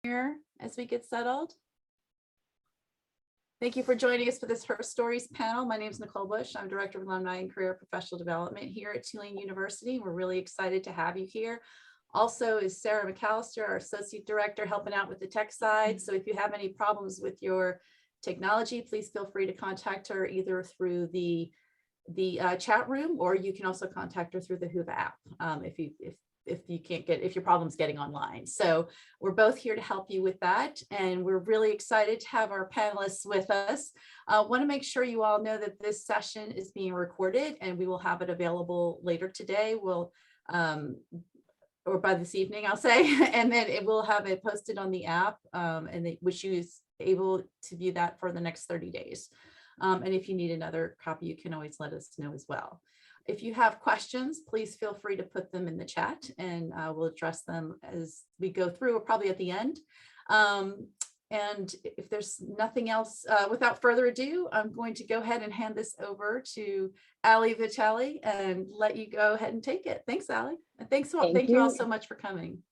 Here as we get settled. Thank you for joining us for this Herstories panel. My name is Nicole Bush. I'm Director of Alumni and Career Professional Development here at Tulane University. We're really excited to have you here. Also is Sarah McAllister, our Associate Director, helping out with the tech side. So if you have any problems with your technology, please feel free to contact her either through the chat room, or you can also contact her through the Whova app if your problem's getting online. So we're both here to help you with that. And we're really excited to have our panelists with us. Want to make sure you all know that this session is being recorded and we will have it available later today. Or by this evening, I'll say, and then it will have it posted on the app, which you is able to view that for the next 30 days. And if you need another copy, you can always let us know as well. If you have questions, please feel free to put them in the chat and we'll address them as we go through, or probably at the end. And if there's nothing else, without further ado, I'm going to go ahead and hand this over to Ali Vitale and let you go ahead and take it. Thanks, Ali. And thank you all so much for coming.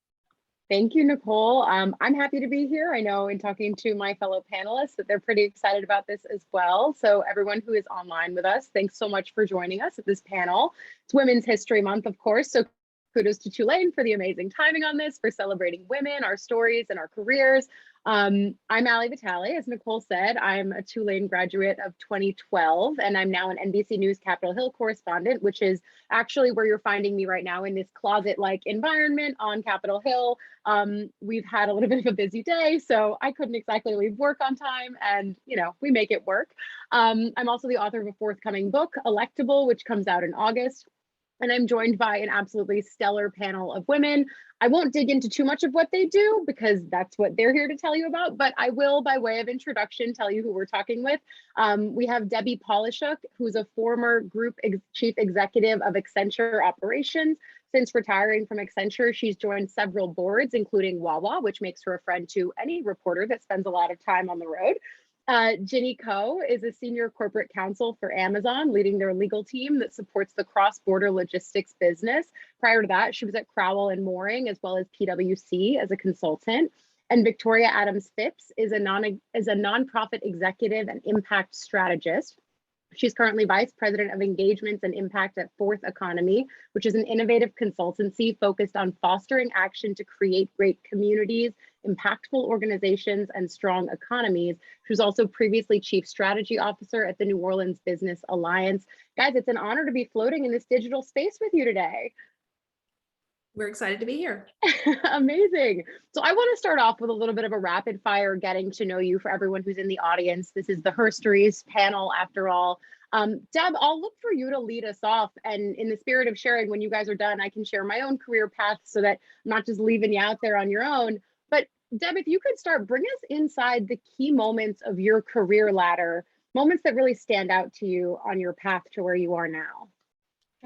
Thank you, Nicole. I'm happy to be here. I know in talking to my fellow panelists that they're pretty excited about this as well. So everyone who is online with us, thanks so much for joining us at this panel. It's Women's History Month, of course. So kudos to Tulane for the amazing timing on this, for celebrating women, our stories, and our careers. I'm Ali Vitale. As Nicole said, I'm a Tulane graduate of 2012, and I'm now an NBC News Capitol Hill correspondent, which is actually where you're finding me right now, in this closet-like environment on Capitol Hill. We've had a little bit of a busy day, so I couldn't exactly leave work on time, and we make it work. I'm also the author of a forthcoming book, Electable, which comes out in August. And I'm joined by an absolutely stellar panel of women. I won't dig into too much of what they do because that's what they're here to tell you about, but I will, by way of introduction, tell you who we're talking with. We have Debbie Polishuk, who's a former group chief executive of Accenture Operations. Since retiring from Accenture, she's joined several boards, including Wawa, which makes her a friend to any reporter that spends a lot of time on the road. Ginny Ko is a senior corporate counsel for Amazon, leading their legal team that supports the cross-border logistics business. Prior to that, she was at Crowell and Mooring, as well as PwC as a consultant. And Victoria Adams Phipps is a nonprofit executive and impact strategist. She's currently Vice President of Engagements and Impact at Fourth Economy, which is an innovative consultancy focused on fostering action to create great communities, impactful organizations, and strong economies. She was also previously Chief Strategy Officer at the New Orleans Business Alliance. Guys, it's an honor to be floating in this digital space with you today. We're excited to be here. Amazing. So I want to start off with a little bit of a rapid fire getting to know you for everyone who's in the audience. This is the Herstories panel after all. Deb, I'll look for you to lead us off. And in the spirit of sharing, when you guys are done, I can share my own career path so that I'm not just leaving you out there on your own. But Deb, if you could start, bring us inside the key moments of your career ladder, moments that really stand out to you on your path to where you are now.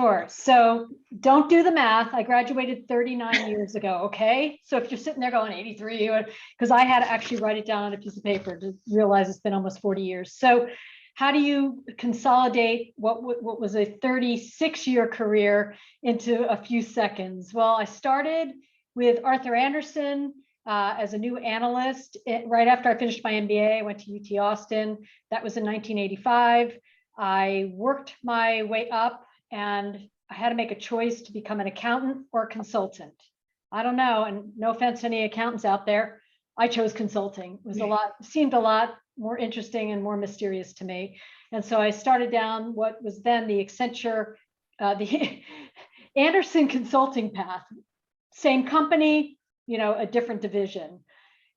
Sure. So don't do the math. I graduated 39 years ago. Okay. So if you're sitting there going 83, because I had to actually write it down on a piece of paper to realize it's been almost 40 years. So how do you consolidate what was a 36-year career into a few seconds? Well, I started with Arthur Andersen as a new analyst. Right after I finished my MBA, I went to UT Austin. That was in 1985. I worked my way up, and I had to make a choice to become an accountant or a consultant. I don't know, and no offense to any accountants out there, I chose consulting. It was seemed a lot more interesting and more mysterious to me. And so I started down what was then the Accenture, the Andersen consulting path. Same company, a different division.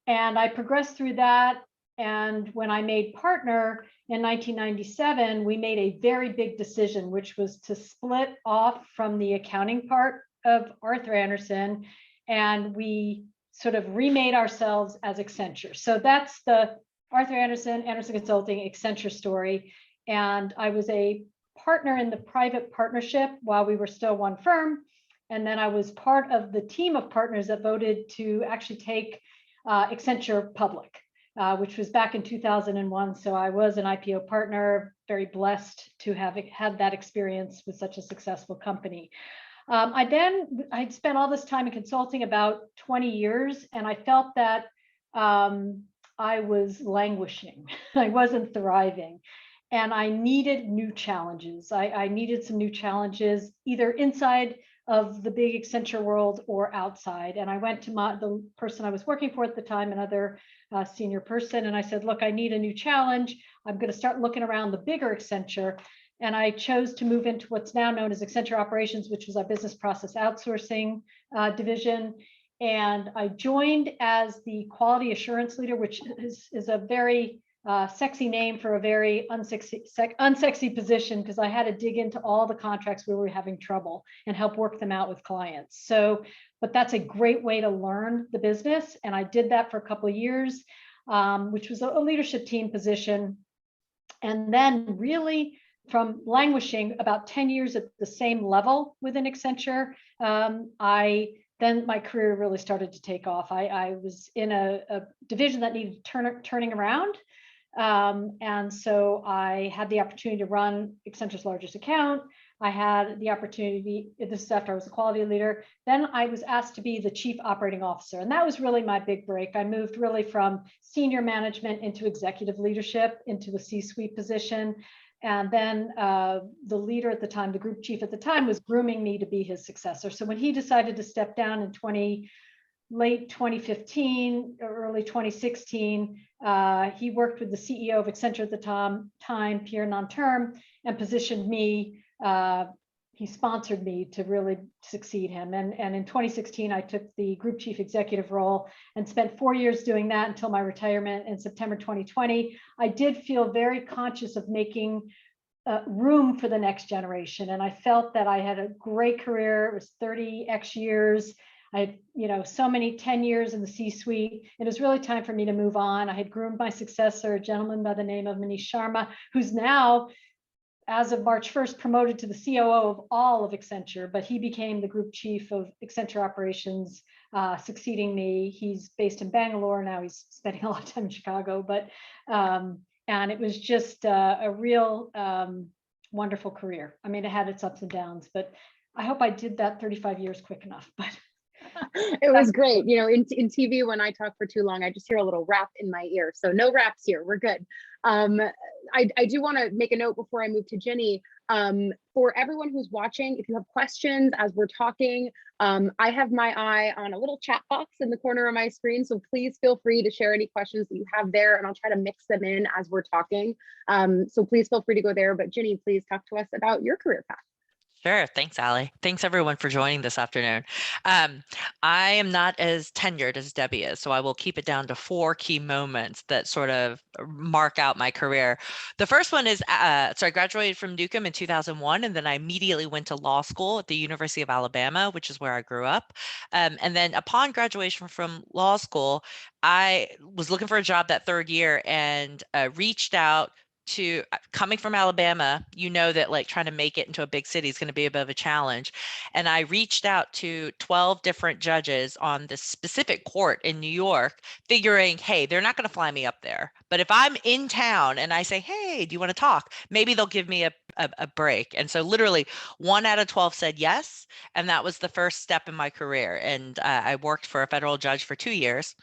And I progressed through that. And when I made partner in 1997, we made a very big decision, which was to split off from the accounting part of Arthur Andersen, and we sort of remade ourselves as Accenture. So that's the Arthur Andersen Consulting, Accenture story. And I was a partner in the private partnership while we were still one firm. And then I was part of the team of partners that voted to actually take Accenture public. Which was back in 2001. So I was an IPO partner, very blessed to have had that experience with such a successful company. I'd spent all this time in consulting, about 20 years, and I felt that I was languishing. I wasn't thriving. And I needed new challenges. I needed some new challenges, either inside of the big Accenture world or outside. And I went to the person I was working for at the time, another senior person, and I said, look, I need a new challenge. I'm going to start looking around the bigger Accenture. And I chose to move into what's now known as Accenture Operations, which was our business process outsourcing division. And I joined as the quality assurance leader, which is a very sexy name for a very unsexy position, because I had to dig into all the contracts where we were having trouble and help work them out with clients. So, but that's a great way to learn the business. And I did that for a couple of years, which was a leadership team position. And then really from languishing about 10 years at the same level within Accenture, then my career really started to take off. I was in a division that needed turning around. And so I had the opportunity to run Accenture's largest account. I had the opportunity, this is after I was a quality leader, then I was asked to be the chief operating officer. And that was really my big break. I moved really from senior management into executive leadership, into the C-suite position. And then the leader at the time, the group chief at the time, was grooming me to be his successor. So when he decided to step down in late 2015, early 2016, he worked with the CEO of Accenture at the time, Pierre Nanterme, and positioned me. He sponsored me to really succeed him. And in 2016, I took the group chief executive role and spent 4 years doing that until my retirement in September 2020. I did feel very conscious of making room for the next generation. And I felt that I had a great career. It was 30x years. I had, so many 10 years in the C-suite. It was really time for me to move on. I had groomed my successor, a gentleman by the name of Manish Sharma, who's now, as of March 1st, promoted to the COO of all of Accenture, but he became the group chief of Accenture Operations, succeeding me. He's based in Bangalore now. He's spending a lot of time in Chicago, but and it was just a real wonderful career. I mean, it had its ups and downs, but I hope I did that 35 years quick enough. But it was great. In TV, when I talk for too long, I just hear a little rap in my ear. So no raps here. We're good. I do want to make a note before I move to Jenny. For everyone who's watching, if you have questions as we're talking, I have my eye on a little chat box in the corner of my screen. So please feel free to share any questions that you have there, and I'll try to mix them in as we're talking. So please feel free to go there. But Jenny, please talk to us about your career path. Sure. Thanks, Allie. Thanks, everyone, for joining this afternoon. I am not as tenured as Debbie is, so I will keep it down to 4 key moments that sort of mark out my career. The first one is, so I graduated from Newcomb in 2001, and then I immediately went to law school at the University of Alabama, which is where I grew up. And then upon graduation from law school, I was looking for a job that third year and reached out to, coming from Alabama, that like trying to make it into a big city is going to be a bit of a challenge. And I reached out to 12 different judges on this specific court in New York, figuring, hey, they're not going to fly me up there. But if I'm in town and I say, hey, do you want to talk? Maybe they'll give me a break. And so literally 1 out of 12 said yes. And that was the first step in my career. And I worked for a federal judge for 2 years.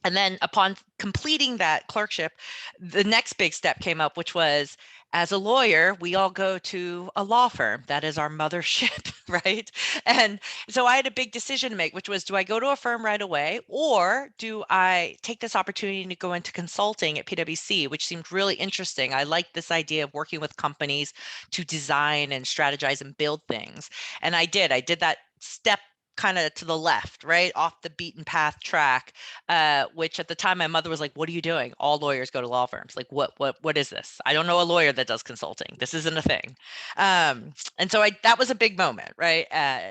And then upon completing that clerkship, the next big step came up, which was, as a lawyer, we all go to a law firm. That is our mothership, right? And so I had a big decision to make, which was, do I go to a firm right away, or do I take this opportunity to go into consulting at PwC, which seemed really interesting. I liked this idea of working with companies to design and strategize and build things. And I did that step kind of to the left, right off the beaten path track, which at the time my mother was like, what are you doing? All lawyers go to law firms. Like, what is this? I don't know a lawyer that does consulting. This isn't a thing. And so that was a big moment, right?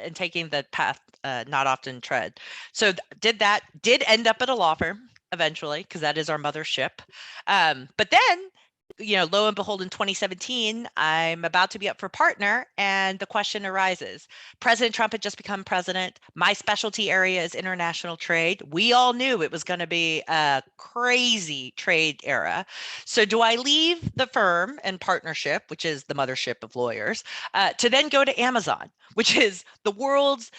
In taking the path not often tread. So did end up at a law firm eventually, because that is our mothership. But then lo and behold, in 2017, I'm about to be up for partner, and the question arises. President Trump had just become president. My specialty area is international trade. We all knew it was going to be a crazy trade era. So do I leave the firm and partnership, which is the mothership of lawyers, to then go to Amazon, which is the world's,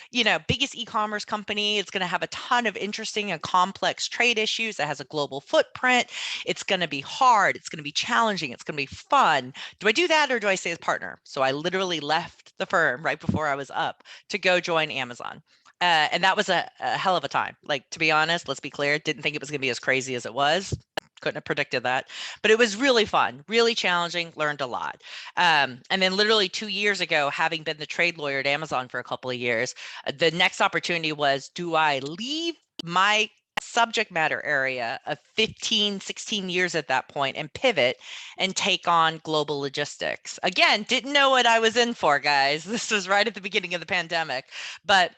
biggest e-commerce company? It's going to have a ton of interesting and complex trade issues. It has a global footprint. It's going to be hard. It's going to be challenging. It's going to be fun. Do I do that, or do I stay as partner? So I literally left the firm right before I was up to go join Amazon. And that was a hell of a time. Like, to be honest, let's be clear, didn't think it was going to be as crazy as it was. Couldn't have predicted that, but it was really fun, really challenging, learned a lot. And then literally 2 years ago, having been the trade lawyer at Amazon for a couple of years, the next opportunity was, do I leave my subject matter area of 15, 16 years at that point and pivot and take on global logistics? Again, didn't know what I was in for, guys. This was right at the beginning of the pandemic, but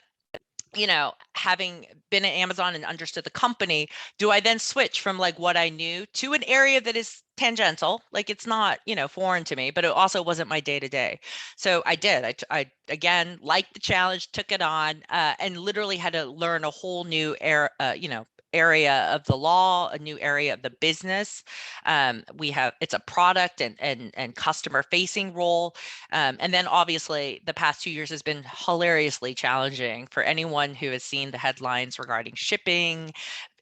having been at Amazon and understood the company, do I then switch from like what I knew to an area that is tangential? Like, it's not, foreign to me, but it also wasn't my day to day. So I did. I again, liked the challenge, took it on, and literally had to learn a whole new area of the law, a new area of the business. It's a product and customer facing role. And then obviously the past 2 years has been hilariously challenging for anyone who has seen the headlines regarding shipping,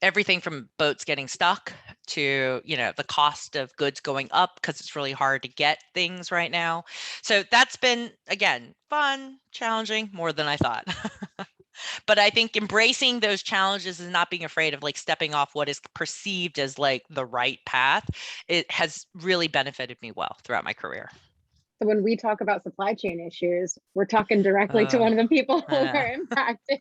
everything from boats getting stuck to, the cost of goods going up because it's really hard to get things right now. So that's been, again, fun, challenging, more than I thought. But I think embracing those challenges and not being afraid of like stepping off what is perceived as like the right path, it has really benefited me well throughout my career. So when we talk about supply chain issues, we're talking directly to one of the people who are impacted.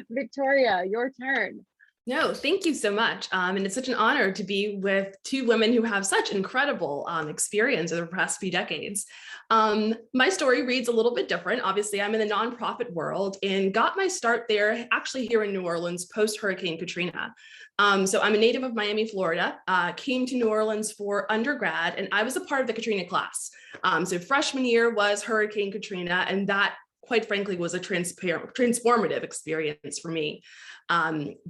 Victoria, your turn. No, thank you so much. And it's such an honor to be with two women who have such incredible experience over the past few decades. My story reads a little bit different. Obviously, I'm in the nonprofit world and got my start there actually here in New Orleans post Hurricane Katrina. So I'm a native of Miami, Florida, came to New Orleans for undergrad, and I was a part of the Katrina class. So freshman year was Hurricane Katrina, and that, quite frankly, was a transformative experience for me.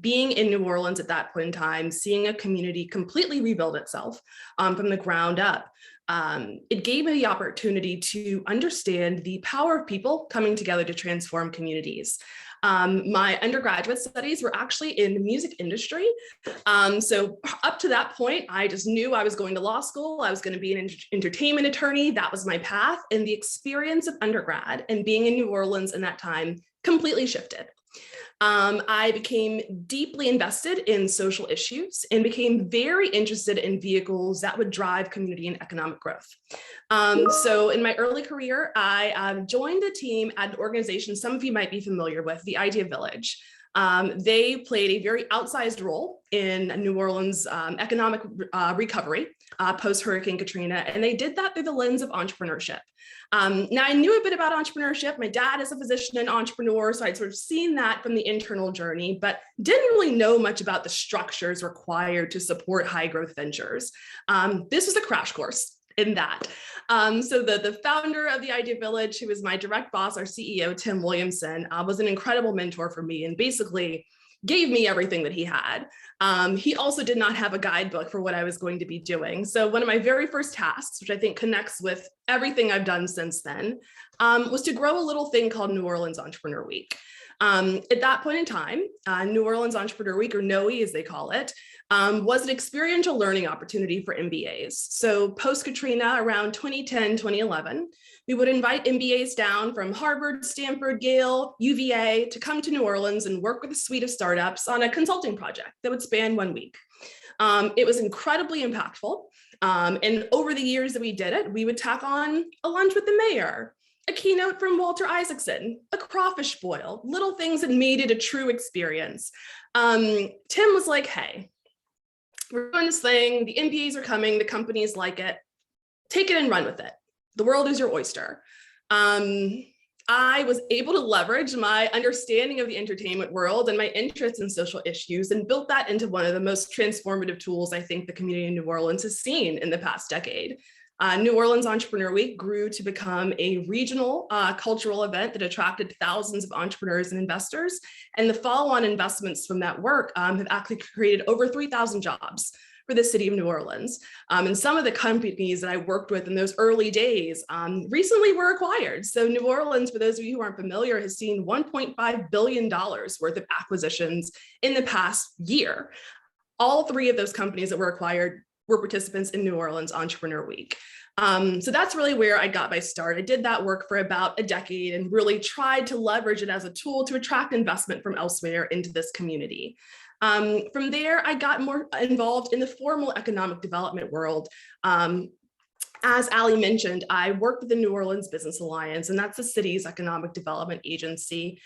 Being in New Orleans at that point in time, seeing a community completely rebuild itself from the ground up, it gave me the opportunity to understand the power of people coming together to transform communities. My undergraduate studies were actually in the music industry. So up to that point, I just knew I was going to law school. I was going to be an entertainment attorney. That was my path. And the experience of undergrad and being in New Orleans in that time completely shifted. I became deeply invested in social issues and became very interested in vehicles that would drive community and economic growth. So in my early career, I joined a team at an organization some of you might be familiar with, the Idea Village. They played a very outsized role in New Orleans' economic recovery post-Hurricane Katrina, and they did that through the lens of entrepreneurship. Now, I knew a bit about entrepreneurship. My dad is a physician and entrepreneur, so I'd sort of seen that from the internal journey, but didn't really know much about the structures required to support high-growth ventures. This was a crash course in that. So the founder of the Idea Village, who was my direct boss, our CEO, Tim Williamson, was an incredible mentor for me and basically gave me everything that he had. He also did not have a guidebook for what I was going to be doing. So one of my very first tasks, which I think connects with everything I've done since then, was to grow a little thing called New Orleans Entrepreneur Week. At that point in time, New Orleans Entrepreneur Week, or NOE as they call it, was an experiential learning opportunity for MBAs. So post-Katrina, around 2010, 2011, we would invite MBAs down from Harvard, Stanford, Yale, UVA to come to New Orleans and work with a suite of startups on a consulting project that would span 1 week. It was incredibly impactful. And over the years that we did it, we would tack on a lunch with the mayor, a keynote from Walter Isaacson, a crawfish boil, little things that made it a true experience. Tim was like, hey, we're doing this thing, the MBAs are coming, the companies like it, take it and run with it. The world is your oyster. I I was able to leverage my understanding of the entertainment world and my interest in social issues and built that into one of the most transformative tools I think the community in New Orleans has seen in the past decade. New Orleans Entrepreneur Week grew to become a regional cultural event that attracted thousands of entrepreneurs and investors. And the follow-on investments from that work have actually created over 3,000 jobs for the city of New Orleans. And some of the companies that I worked with in those early days recently were acquired. So New Orleans, for those of you who aren't familiar, has seen $1.5 billion worth of acquisitions in the past year. All three of those companies that were acquired were participants in New Orleans Entrepreneur Week. So that's really where I got my start. I did that work for about a decade and really tried to leverage it as a tool to attract investment from elsewhere into this community. From there, I got more involved in the formal economic development world. As Ali mentioned, I worked with the New Orleans Business Alliance, and that's the city's economic development agency.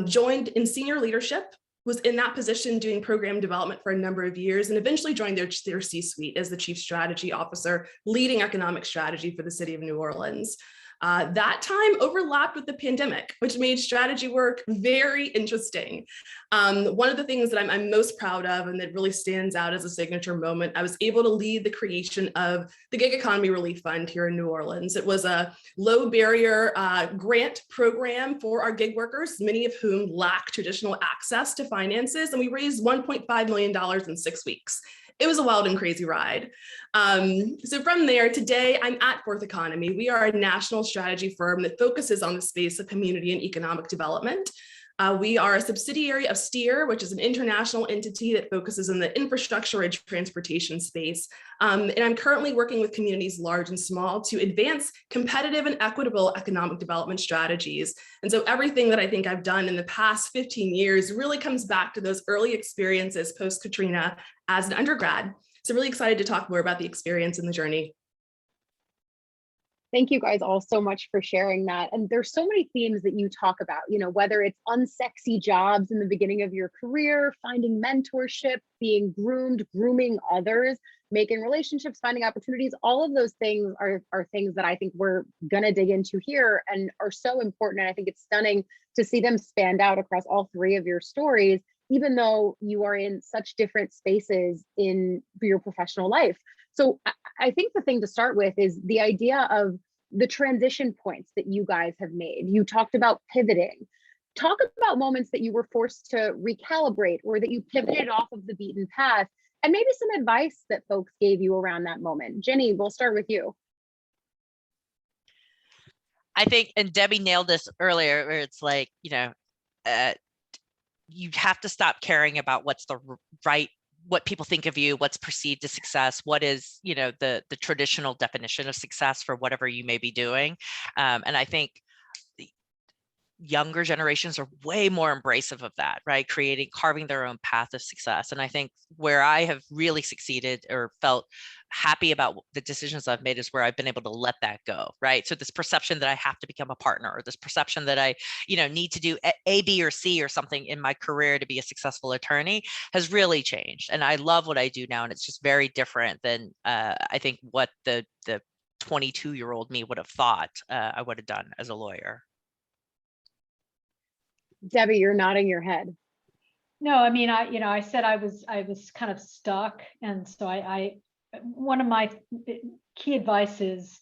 Joined in senior leadership, was in that position doing program development for a number of years, and eventually joined their C-suite as the chief strategy officer, leading economic strategy for the city of New Orleans. That time overlapped with the pandemic, which made strategy work very interesting. One of the things that I'm most proud of and that really stands out as a signature moment, I was able to lead the creation of the Gig Economy Relief Fund here in New Orleans. It was a low barrier grant program for our gig workers, many of whom lack traditional access to finances, and we raised $1.5 million in 6 weeks. It was a wild and crazy ride. So from there, today I'm at Fourth Economy. We are a national strategy firm that focuses on the space of community and economic development. We are a subsidiary of STEER, which is an international entity that focuses on the infrastructure and transportation space. And I'm currently working with communities large and small to advance competitive and equitable economic development strategies. And so everything that I think I've done in the past 15 years really comes back to those early experiences post-Katrina as an undergrad. So really excited to talk more about the experience and the journey. Thank you guys all so much for sharing that. And there's so many themes that you talk about, you know, whether it's unsexy jobs in the beginning of your career, finding mentorship, being groomed, grooming others, making relationships, finding opportunities, all of those things are things that I think we're gonna dig into here and are so important. And I think it's stunning to see them spanned out across all three of your stories, even though you are in such different spaces in your professional life. So I think the thing to start with is the idea of the transition points that you guys have made. You talked about pivoting. Talk about moments that you were forced to recalibrate or that you pivoted off of the beaten path, and maybe some advice that folks gave you around that moment. Jenny, we'll start with you. I think, and Debbie nailed this earlier, where it's like, you know, you have to stop caring about what's the right, what people think of you, what's perceived as success, what is, you know, the traditional definition of success for whatever you may be doing. And I think younger generations are way more embracive of that, right? Carving their own path of success. And I think where I have really succeeded or felt happy about the decisions I've made is where I've been able to let that go, right? So this perception that I have to become a partner, or this perception that I, you know, need to do A, B, or C or something in my career to be a successful attorney has really changed. And I love what I do now. And it's just very different than I think what the 22-year-old me would have thought I would have done as a lawyer. Debbie, you're nodding your head. No, I mean, I said I was kind of stuck. And so one of my key advice is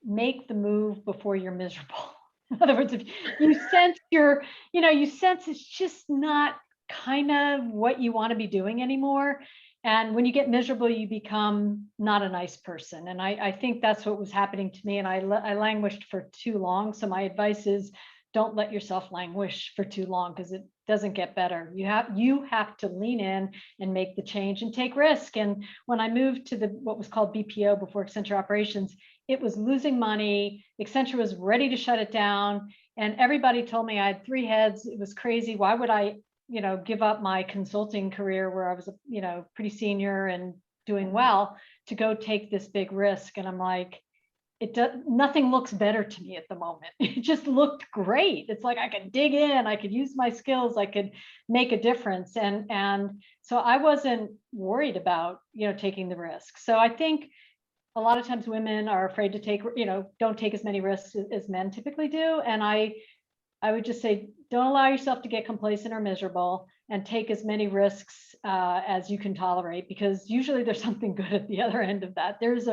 make the move before you're miserable. In other words, if you sense you sense it's just not kind of what you want to be doing anymore. And when you get miserable, you become not a nice person. And I think that's what was happening to me. And I languished for too long. So my advice is, don't let yourself languish for too long, because it doesn't get better. You have to lean in and make the change and take risk. And when I moved to what was called BPO before Accenture Operations, it was losing money. Accenture was ready to shut it down. And everybody told me I had 3 heads. It was crazy. Why would I, give up my consulting career where I was, pretty senior and doing well to go take this big risk? And I'm like, nothing looks better to me at the moment. It just looked great. It's like I could dig in, I could use my skills, I could make a difference. And so I wasn't worried about, taking the risk. So I think a lot of times women are afraid to take, don't take as many risks as men typically do. And I would just say, don't allow yourself to get complacent or miserable, and take as many risks as you can tolerate, because usually there's something good at the other end of that. There is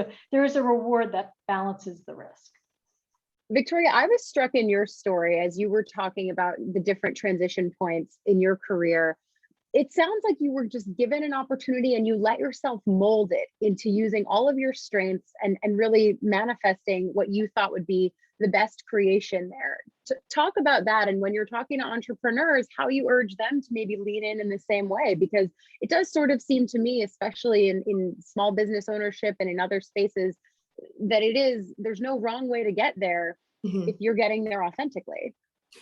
a reward that balances the risk. Victoria, I was struck in your story as you were talking about the different transition points in your career. It sounds like you were just given an opportunity and you let yourself mold it into using all of your strengths and really manifesting what you thought would be the best creation there. Talk about that. And when you're talking to entrepreneurs, how you urge them to maybe lean in the same way, because it does sort of seem to me, especially in small business ownership and in other spaces, that there's no wrong way to get there if you're getting there authentically.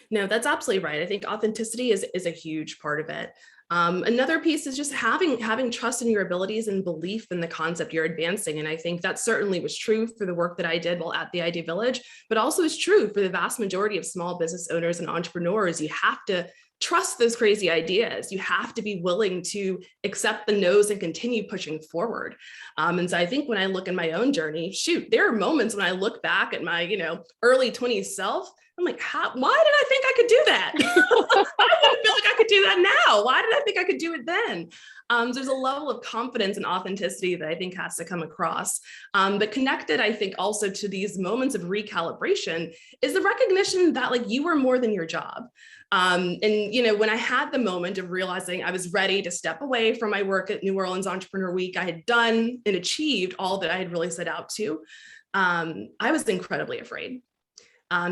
No, that's absolutely right. I think authenticity is a huge part of it. Another piece is just having trust in your abilities and belief in the concept you're advancing. And I think that certainly was true for the work that I did while at the Idea Village, but also is true for the vast majority of small business owners and entrepreneurs. You have to trust those crazy ideas. You have to be willing to accept the no's and continue pushing forward. And so I think when I look in my own journey, shoot, there are moments when I look back at my, early 20s self, I'm like, why did I think I could do that? I feel like I could do that now. Why did I think I could do it then? There's a level of confidence and authenticity that I think has to come across. But connected, I think, also to these moments of recalibration is the recognition that you were more than your job. And when I had the moment of realizing I was ready to step away from my work at New Orleans Entrepreneur Week, I had done and achieved all that I had really set out to. I was incredibly afraid.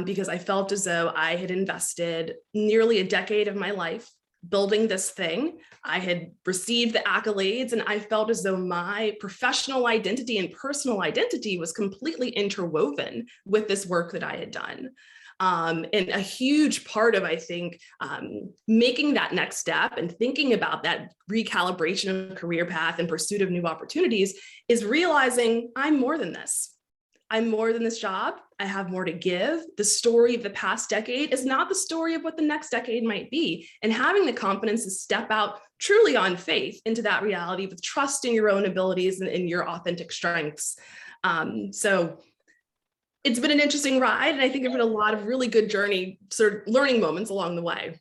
Because I felt as though I had invested nearly a decade of my life building this thing. I had received the accolades, and I felt as though my professional identity and personal identity was completely interwoven with this work that I had done. And a huge part of, I think, making that next step and thinking about that recalibration of career path and pursuit of new opportunities is realizing I'm more than this. I'm more than this job. I have more to give. The story of the past decade is not the story of what the next decade might be. And having the confidence to step out truly on faith into that reality with trust in your own abilities and in your authentic strengths. So it's been an interesting ride. And I think there've been a lot of really good journey, sort of learning moments along the way.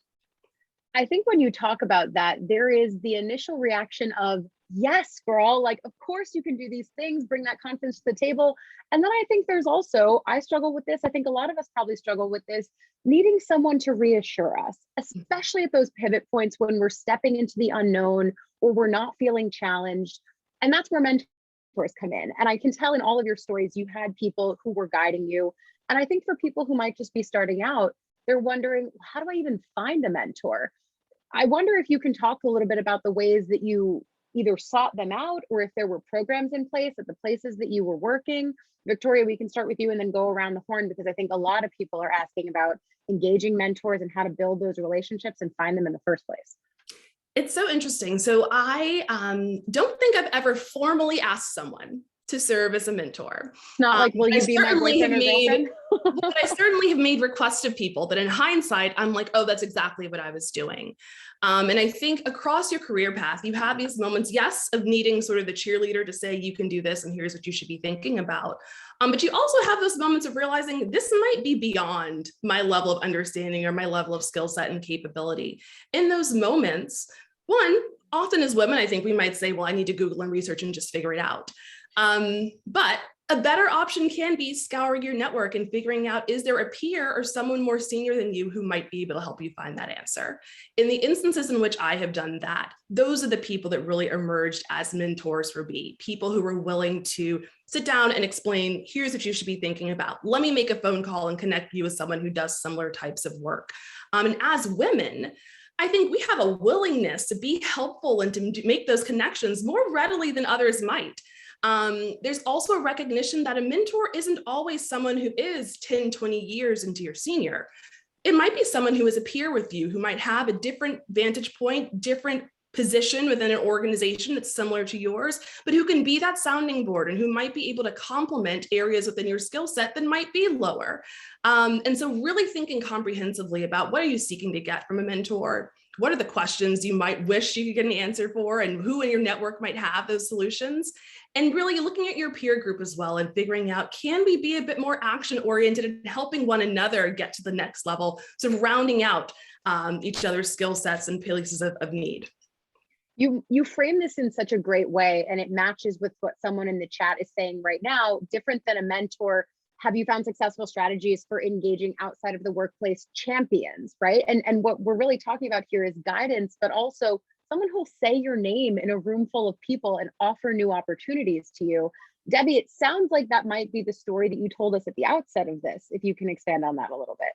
I think when you talk about that, there is the initial reaction of, yes, girl, of course you can do these things, bring that confidence to the table. And then I think there's also, I struggle with this. I think a lot of us probably struggle with this, needing someone to reassure us, especially at those pivot points when we're stepping into the unknown or we're not feeling challenged. And that's where mentors come in. And I can tell in all of your stories, you had people who were guiding you. And I think for people who might just be starting out, they're wondering, how do I even find a mentor? I wonder if you can talk a little bit about the ways that you either sought them out or if there were programs in place at the places that you were working. Victoria, we can start with you and then go around the horn, because I think a lot of people are asking about engaging mentors and how to build those relationships and find them in the first place. It's so interesting. So I don't think I've ever formally asked someone to serve as a mentor. It's not like, will you be my boyfriend or girlfriend? But I certainly have made requests of people that in hindsight, I'm like, oh, that's exactly what I was doing. And I think across your career path, you have these moments, yes, of needing sort of the cheerleader to say, you can do this and here's what you should be thinking about. But you also have those moments of realizing this might be beyond my level of understanding or my level of skill set and capability. In those moments, one, often as women, I think we might say, well, I need to Google and research and just figure it out. But a better option can be scouring your network and figuring out, is there a peer or someone more senior than you who might be able to help you find that answer? In the instances in which I have done that, those are the people that really emerged as mentors for me, people who were willing to sit down and explain, here's what you should be thinking about. Let me make a phone call and connect you with someone who does similar types of work. And as women, I think we have a willingness to be helpful and to make those connections more readily than others might. There's also a recognition that a mentor isn't always someone who is 10, 20 years into your senior. It might be someone who is a peer with you, who might have a different vantage point, different position within an organization that's similar to yours, but who can be that sounding board and who might be able to complement areas within your skill set that might be lower. And so really thinking comprehensively about what are you seeking to get from a mentor? what are the questions you might wish you could get an answer for, and who in your network might have those solutions. And really looking at your peer group as well and figuring out, can we be a bit more action oriented and helping one another get to the next level, sort of rounding out each other's skill sets and places of need. You frame this in such a great way, and it matches with what someone in the chat is saying right now. Different than a mentor, have you found successful strategies for engaging outside of the workplace champions, right? And what we're really talking about here is guidance, but also someone who'll say your name in a room full of people and offer new opportunities to you. Debbie, it sounds like that might be the story that you told us at the outset of this, if you can expand on that a little bit.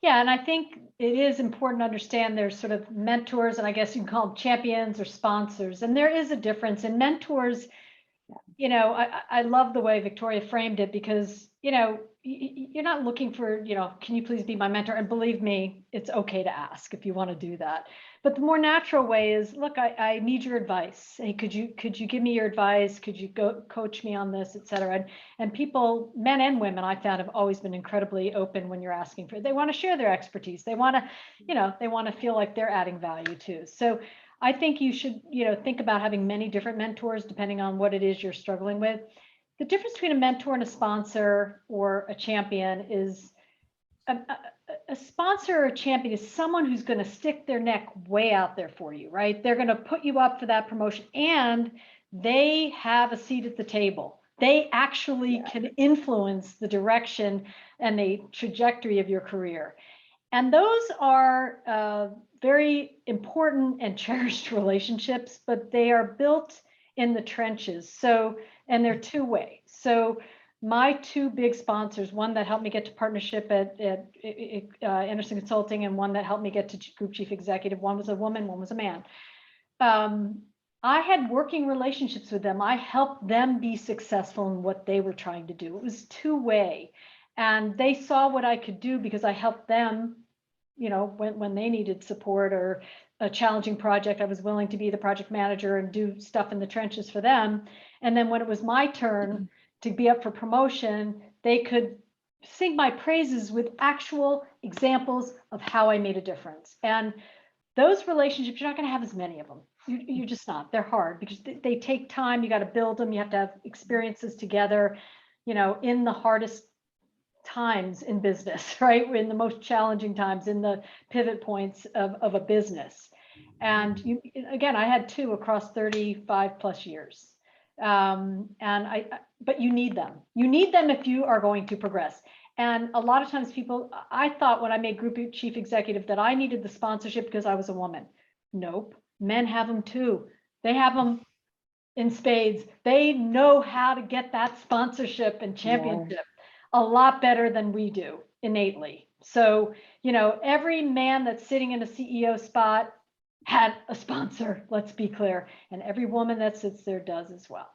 Yeah, and I think it is important to understand there's sort of mentors, and I guess you can call them champions or sponsors. And there is a difference in mentors. You know, I love the way Victoria framed it, because, you know, you're not looking for, you know, can you please be my mentor? And believe me, it's okay to ask if you want to do that. But the more natural way is, look, I need your advice. Hey, could you give me your advice? Could you go coach me on this, et cetera? And people, men and women, I found, have always been incredibly open when you're asking for it. They want to share their expertise. They want to, you know, they want to feel like they're adding value too. So I think you should, you know, think about having many different mentors depending on what it is you're struggling with. The difference between a mentor and a sponsor or a champion is a sponsor or a champion is someone who's going to stick their neck way out there for you, right? They're going to put you up for that promotion, and they have a seat at the table. They actually can influence the direction and the trajectory of your career. And those are very important and cherished relationships, but they are built in the trenches. So, and they're two-way. So my two big sponsors, one that helped me get to partnership at Anderson Consulting, and one that helped me get to group chief executive, one was a woman, one was a man. I had working relationships with them. I helped them be successful in what they were trying to do. It was two-way. And they saw what I could do because I helped them, you know, when they needed support or a challenging project, I was willing to be the project manager and do stuff in the trenches for them. And then when it was my turn to be up for promotion, they could sing my praises with actual examples of how I made a difference. And those relationships, you're not going to have as many of them. You're just not. They're hard because they take time. You got to build them. You have to have experiences together, you know, in the hardest times in business, right? In the most challenging times, in the pivot points of a business. And you, again, I had two across 35 plus years. But you need them. You need them if you are going to progress. And a lot of times people, I thought when I made group chief executive that I needed the sponsorship because I was a woman. Nope. Men have them too. They have them in spades. They know how to get that sponsorship and championship a lot better than we do innately. So, you know, every man that's sitting in a CEO spot had a sponsor, let's be clear. And every woman that sits there does as well.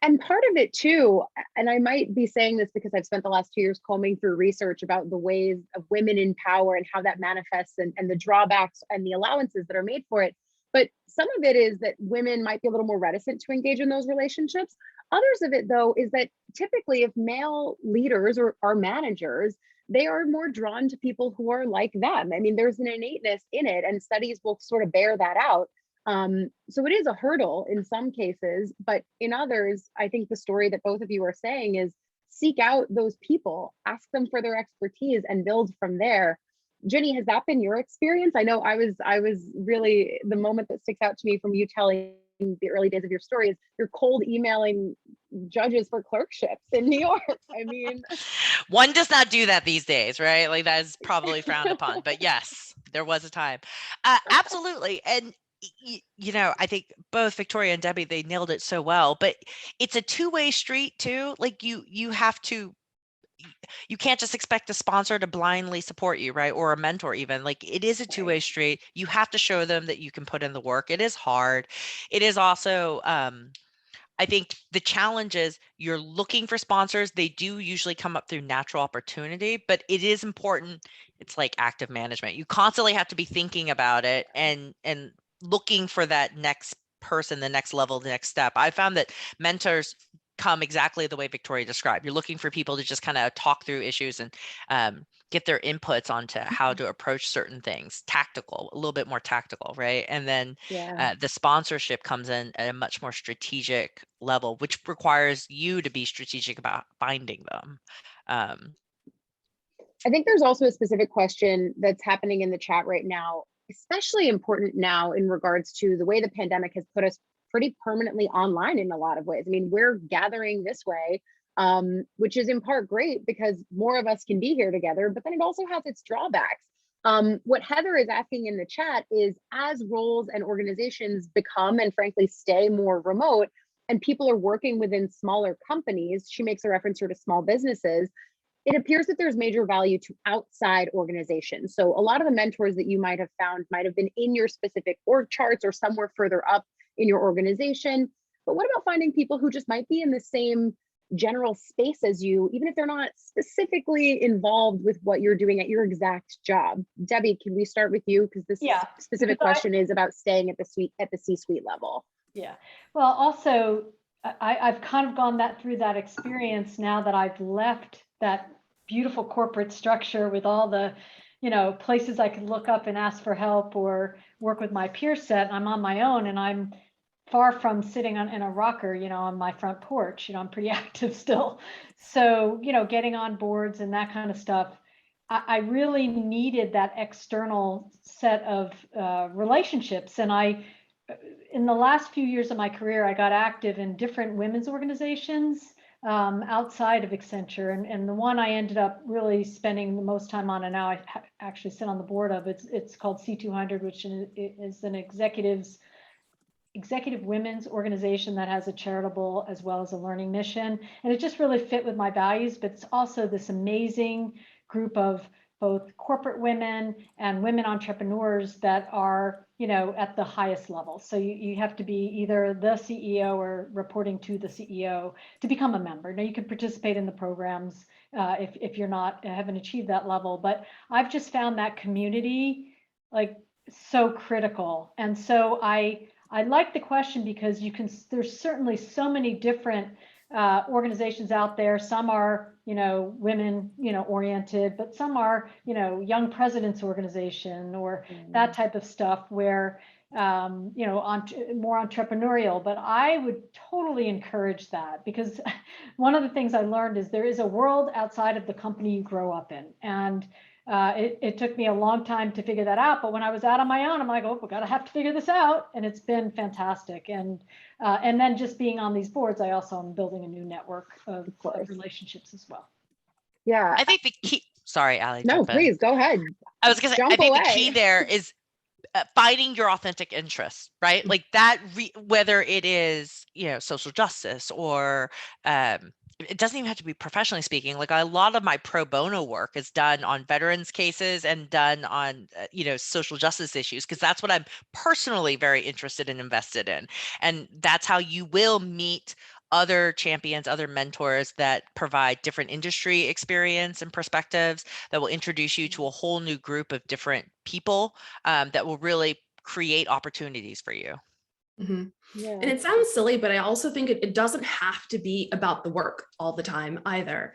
And part of it too, and I might be saying this because I've spent the last 2 years combing through research about the ways of women in power and how that manifests, and the drawbacks and the allowances that are made for it. But some of it is that women might be a little more reticent to engage in those relationships. Others of it, though, is that typically if male leaders or are managers, they are more drawn to people who are like them. I mean, there's an innateness in it, and studies will sort of bear that out. So it is a hurdle in some cases, but in others, I think the story that both of you are saying is seek out those people, ask them for their expertise, and build from there. Jenny, has that been your experience? I know I was really, the moment that sticks out to me from you telling the early days of your story is you're cold emailing judges for clerkships in New York. I mean, one does not do that these days, right? Like that is probably frowned upon, but yes, there was a time. Absolutely. And you know, I think both Victoria and Debbie, they nailed it so well, but it's a two-way street too. Like you have to, you can't just expect a sponsor to blindly support you, right? Or a mentor even. Like it is a two-way street. You have to show them that you can put in the work. It is hard. It is also, I think the challenge is you're looking for sponsors. They do usually come up through natural opportunity, but it is important. It's like active management. You constantly have to be thinking about it and looking for that next person, the next level, the next step. I found that mentors come exactly the way Victoria described. You're looking for people to just kind of talk through issues and get their inputs onto how to approach certain things, tactical, a little bit more tactical, right? And then Yeah. the sponsorship comes in at a much more strategic level, which requires you to be strategic about finding them. I think there's also a specific question that's happening in the chat right now, especially important now in regards to the way the pandemic has put us pretty permanently online in a lot of ways. I mean, we're gathering this way, which is in part great because more of us can be here together, but then it also has its drawbacks. What Heather is asking in the chat is, as roles and organizations become and frankly stay more remote, and people are working within smaller companies, she makes a reference here to small businesses, it appears that there's major value to outside organizations. So a lot of the mentors that you might have found might have been in your specific org charts or somewhere further up in your organization. But what about finding people who just might be in the same general space as you, even if they're not specifically involved with what you're doing at your exact job? Debbie, can we start with you? Because this Yeah, specific because question is about staying at the C-suite level. Yeah. Well, also, I've kind of gone through that experience now that I've left that beautiful corporate structure with all the, places I could look up and ask for help or work with my peer set. I'm on my own, and I'm far from sitting in a rocker, on my front porch. I'm pretty active still. So, getting on boards and that kind of stuff, I really needed that external set of relationships. And in the last few years of my career, I got active in different women's organizations outside of Accenture. And the one I ended up really spending the most time on, and now I actually sit on the board of, it's called C200, which is an executive women's organization that has a charitable as well as a learning mission. And it just really fit with my values, but it's also this amazing group of both corporate women and women entrepreneurs that are, at the highest level. So you have to be either the CEO or reporting to the CEO to become a member. Now you can participate in the programs if you're haven't achieved that level, but I've just found that community like so critical. And so I like the question because there's certainly so many different organizations out there. Some are, women, oriented, but some are, young presidents organization or that type of stuff where, more entrepreneurial. But I would totally encourage that, because one of the things I learned is there is a world outside of the company you grow up in. And it took me a long time to figure that out. But when I was out on my own, I'm like, oh, we gotta have to figure this out. And it's been fantastic. And then just being on these boards, I also am building a new network of relationships as well. Yeah. I think the key, sorry, Allie. No, please go ahead. I was gonna say, I think the key there is finding your authentic interests, right? Like that, whether it is, social justice or, it doesn't even have to be professionally speaking. Like a lot of my pro bono work is done on veterans cases and done on, social justice issues, because that's what I'm personally very interested and invested in. And that's how you will meet other champions, other mentors that provide different industry experience and perspectives that will introduce you to a whole new group of different people that will really create opportunities for you. Mm-hmm. Yeah. And it sounds silly, but I also think it doesn't have to be about the work all the time either.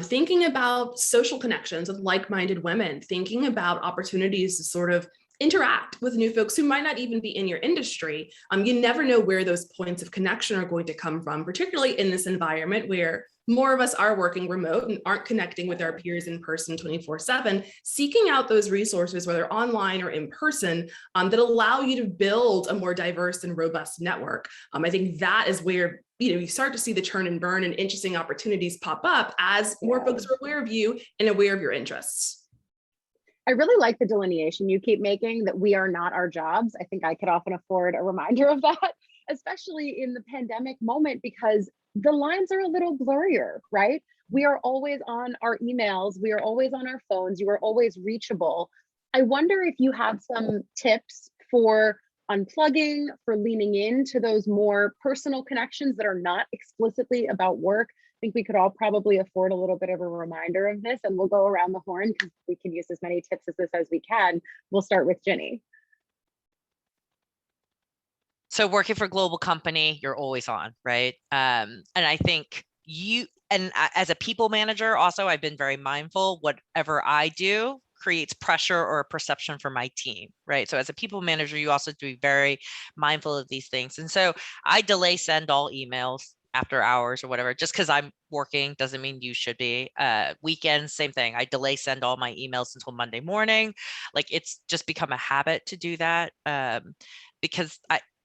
Thinking about social connections with like-minded women, thinking about opportunities to sort of interact with new folks who might not even be in your industry. You never know where those points of connection are going to come from, particularly in this environment where more of us are working remote and aren't connecting with our peers in person 24/7, seeking out those resources, whether online or in person, that allow you to build a more diverse and robust network. I think that is where you start to see the turn and burn and interesting opportunities pop up as more folks are aware of you and aware of your interests. I really like the delineation you keep making that we are not our jobs. I think I could often afford a reminder of that, especially in the pandemic moment, because the lines are a little blurrier, right? We are always on our emails. We are always on our phones. You are always reachable. I wonder if you have some tips for unplugging, for leaning into those more personal connections that are not explicitly about work. I think we could all probably afford a little bit of a reminder of this, and we'll go around the horn because we can use as many tips as we can. We'll start with Ginny. So working for a global company, you're always on, right? And I think as a people manager, also, I've been very mindful, whatever I do creates pressure or a perception for my team, right? So as a people manager, you also have to be very mindful of these things. And so I delay send all emails after hours or whatever. Just because I'm working doesn't mean you should be. Weekends, same thing. I delay send all my emails until Monday morning. Like, it's just become a habit to do that, because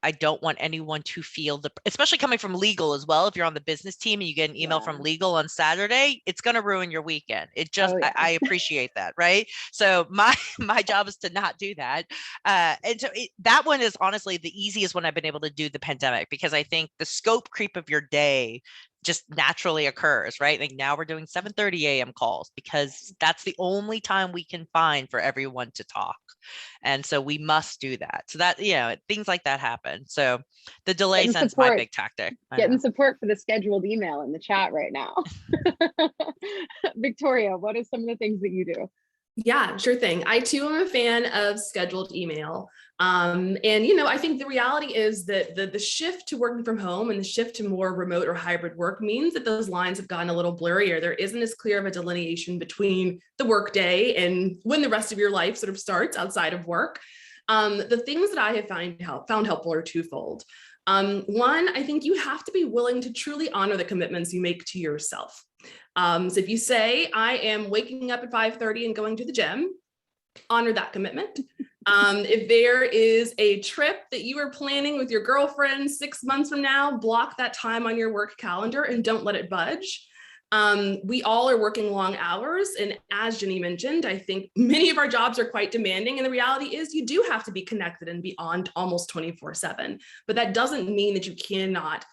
I don't want anyone to feel especially coming from legal as well. If you're on the business team and you get an email from legal on Saturday, it's going to ruin your weekend. It just, I appreciate that. Right. So my job is to not do that. And so that one is honestly the easiest one I've been able to do the pandemic, because I think the scope creep of your day just naturally occurs, right? Like, now we're doing 7:30 a.m. calls because that's the only time we can find for everyone to talk. And so we must do that. So that, things like that happen. So the delay sends my big tactic. Getting support for the scheduled email in the chat right now. Victoria, what are some of the things that you do? Yeah, sure thing. I too am a fan of scheduled email. And, I think the reality is that the shift to working from home and the shift to more remote or hybrid work means that those lines have gotten a little blurrier. There isn't as clear of a delineation between the work day and when the rest of your life sort of starts outside of work. The things that I have found helpful are twofold. One, I think you have to be willing to truly honor the commitments you make to yourself. So if you say, I am waking up at 5:30 and going to the gym, honor that commitment. If there is a trip that you are planning with your girlfriend 6 months from now, block that time on your work calendar and don't let it budge. We all are working long hours. And as Jenny mentioned, I think many of our jobs are quite demanding. And the reality is you do have to be connected and be on almost 24/7. But that doesn't mean that you cannot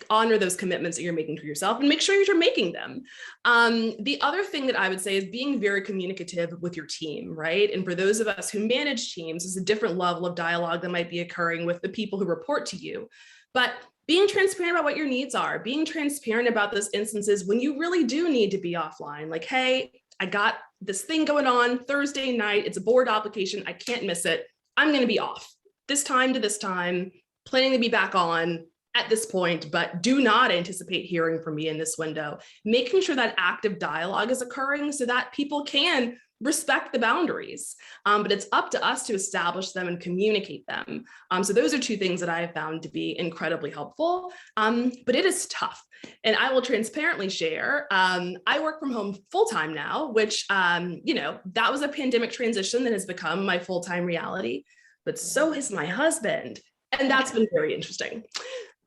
honor those commitments that you're making to yourself and make sure you're making them. The other thing that I would say is being very communicative with your team, right? And for those of us who manage teams, there's a different level of dialogue that might be occurring with the people who report to you. But being transparent about what your needs are, being transparent about those instances when you really do need to be offline, like, hey, I got this thing going on Thursday night, it's a board application, I can't miss it, I'm going to be off this time to this time, planning to be back on at this point, but do not anticipate hearing from me in this window. Making sure that active dialogue is occurring so that people can respect the boundaries, but it's up to us to establish them and communicate them. So those are two things that I have found to be incredibly helpful, but it is tough. And I will transparently share, I work from home full-time now, which, that was a pandemic transition that has become my full-time reality, but so has my husband. And that's been very interesting.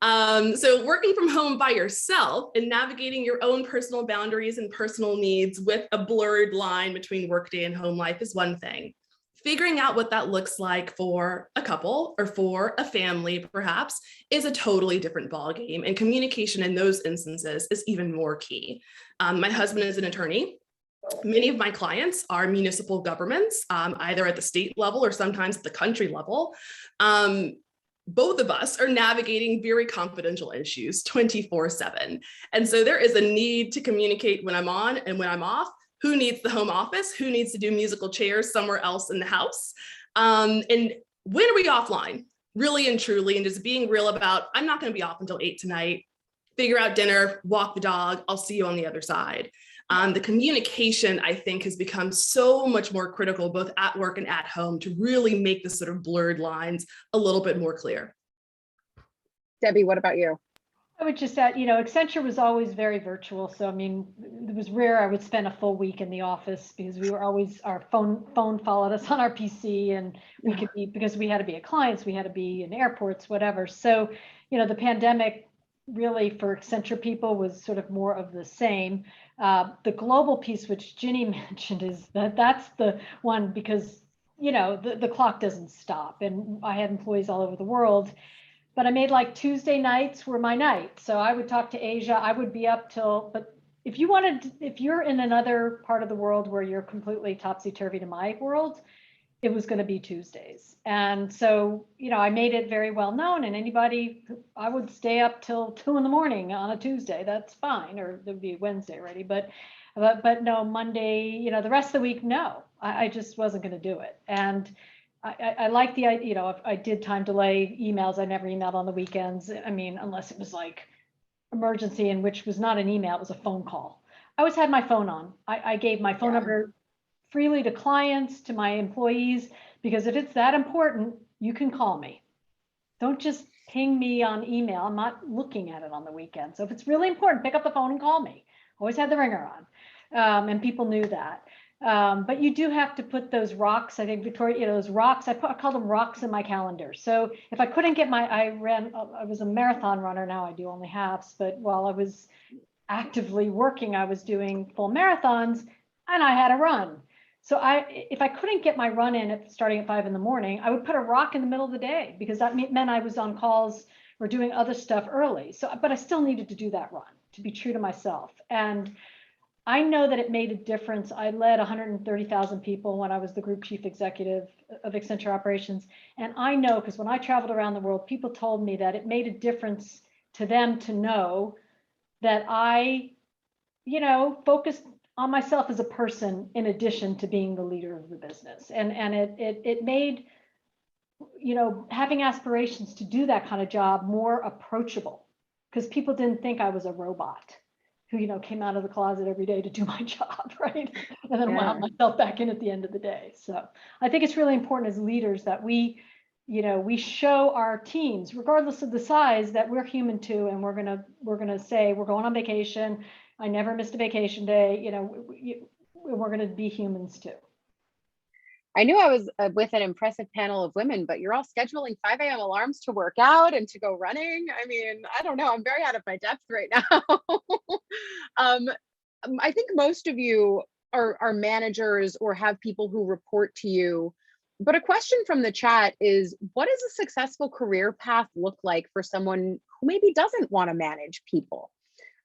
So working from home by yourself and navigating your own personal boundaries and personal needs with a blurred line between workday and home life is one thing. Figuring out what that looks like for a couple or for a family, perhaps, is a totally different ballgame. And communication in those instances is even more key. My husband is an attorney. Many of my clients are municipal governments, either at the state level or sometimes at the country level. Both of us are navigating very confidential issues 24/7. And so there is a need to communicate when I'm on and when I'm off. Who needs the home office? Who needs to do musical chairs somewhere else in the house? And when are we offline? Really and truly, and just being real about, I'm not going to be off until 8 tonight. Figure out dinner, walk the dog. I'll see you on the other side. The communication, I think, has become so much more critical, both at work and at home, to really make the sort of blurred lines a little bit more clear. Debbie, what about you? I would just add, Accenture was always very virtual. So, I mean, it was rare I would spend a full week in the office because we were always, our phone followed us on our PC, and we could be, because we had to be at clients, we had to be in airports, whatever. So, the pandemic really for Accenture people was sort of more of the same. The global piece, which Ginny mentioned, is that's the one, because, the clock doesn't stop. And I had employees all over the world, but I made like Tuesday nights were my night. So I would talk to Asia, I would be up till, but if you're in another part of the world where you're completely topsy-turvy to my world, it was going to be Tuesdays. And so, I made it very well known, and anybody, I would stay up till 2 a.m. on a Tuesday. That's fine. Or there'd be Wednesday already, but no, Monday, the rest of the week, no, I just wasn't going to do it. And I like the, you know, if I did time delay emails, I never emailed on the weekends. I mean, unless it was like emergency, and which was not an email, it was a phone call. I always had my phone on. I gave my phone Yeah. number freely to clients, to my employees, because if it's that important, you can call me. Don't just ping me on email. I'm not looking at it on the weekend. So if it's really important, pick up the phone and call me. Always had the ringer on. And people knew that. But you do have to put those rocks. I think Victoria, you know, those rocks, I call them rocks in my calendar. So if I couldn't get I was a marathon runner. Now I do only halves, but while I was actively working, I was doing full marathons, and I had a run. So if I couldn't get my run in starting at 5 a.m, I would put a rock in the middle of the day, because that meant I was on calls or doing other stuff early. So, but I still needed to do that run to be true to myself. And I know that it made a difference. I led 130,000 people when I was the group chief executive of Accenture Operations. And I know, because when I traveled around the world, people told me that it made a difference to them to know that I, you know, focused on myself as a person in addition to being the leader of the business. And it made, you know, having aspirations to do that kind of job more approachable, because people didn't think I was a robot who, you know, came out of the closet every day to do my job, right? And then wound myself back in at the end of the day. So I think it's really important as leaders that we, you know, we show our teams, regardless of the size, that we're human too, and we're gonna say we're going on vacation. I never missed a vacation day. You know, we're gonna be humans too. I knew I was with an impressive panel of women, but you're all scheduling 5 a.m. alarms to work out and to go running. I mean, I don't know. I'm very out of my depth right now. I think most of you are managers or have people who report to you. But a question from the chat is, what does a successful career path look like for someone who maybe doesn't want to manage people?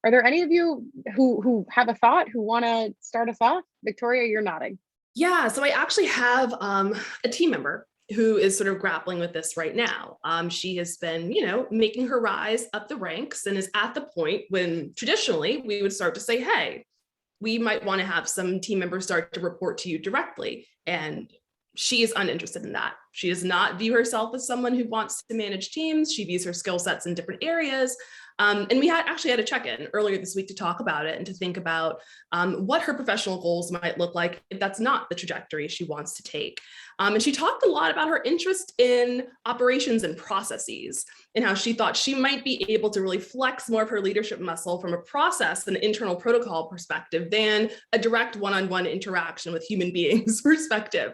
Are there any of you who have a thought, who want to start us off? Victoria, you're nodding. Yeah, so I actually have a team member who is sort of grappling with this right now. She has been, you know, making her rise up the ranks, and is at the point when traditionally we would start to say, hey, we might want to have some team members start to report to you directly. And she is uninterested in that. She does not view herself as someone who wants to manage teams. She views her skill sets in different areas. And we actually had a check-in earlier this week to talk about it and to think about what her professional goals might look like if that's not the trajectory she wants to take. And she talked a lot about her interest in operations and processes, and how she thought she might be able to really flex more of her leadership muscle from a process and internal protocol perspective than a direct one-on-one interaction with human beings perspective.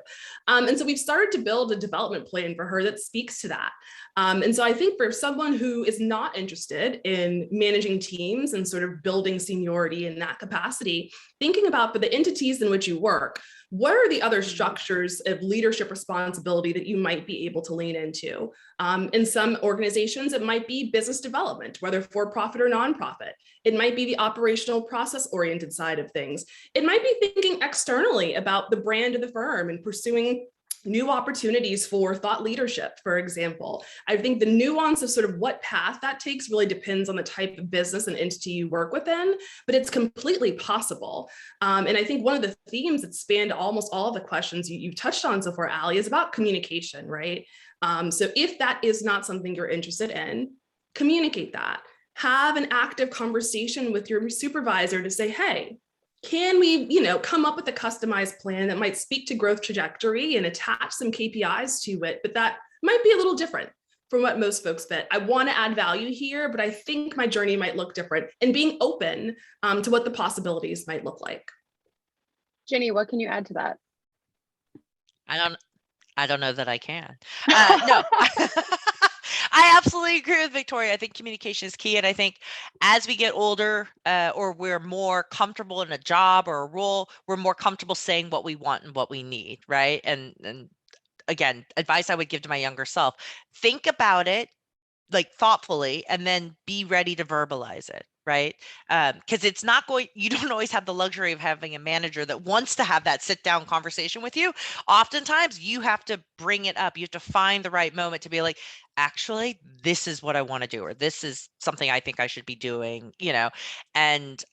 And so we've started to build a development plan for her that speaks to that. And so I think for someone who is not interested in managing teams and sort of building seniority in that capacity, thinking about, for the entities in which you work, what are the other structures of leadership responsibility that you might be able to lean into? In some organizations, it might be business development, whether for-profit or nonprofit. It might be the operational process-oriented side of things. It might be thinking externally about the brand of the firm and pursuing new opportunities for thought leadership, for example. I think the nuance of sort of what path that takes really depends on the type of business and entity you work within, but it's completely possible. And I think one of the themes that spanned almost all of the questions you've touched on so far, Ali, is about communication, right? So if that is not something you're interested in, communicate that. Have an active conversation with your supervisor to say, hey, can we, you know, come up with a customized plan that might speak to growth trajectory and attach some KPIs to it, but that might be a little different from what most folks fit. I want to add value here, but I think my journey might look different, and being open to what the possibilities might look like. Ginny, what can you add to that? I don't know that I can. No. I absolutely agree with Victoria. I think communication is key. And I think as we get older, or we're more comfortable in a job or a role, we're more comfortable saying what we want and what we need, right? And again, advice I would give to my younger self, think about it like thoughtfully, and then be ready to verbalize it, right? Because it's not going, you don't always have the luxury of having a manager that wants to have that sit down conversation with you. Oftentimes you have to bring it up. You have to find the right moment to be like, actually, this is what I want to do, or this is something I think I should be doing, you know? And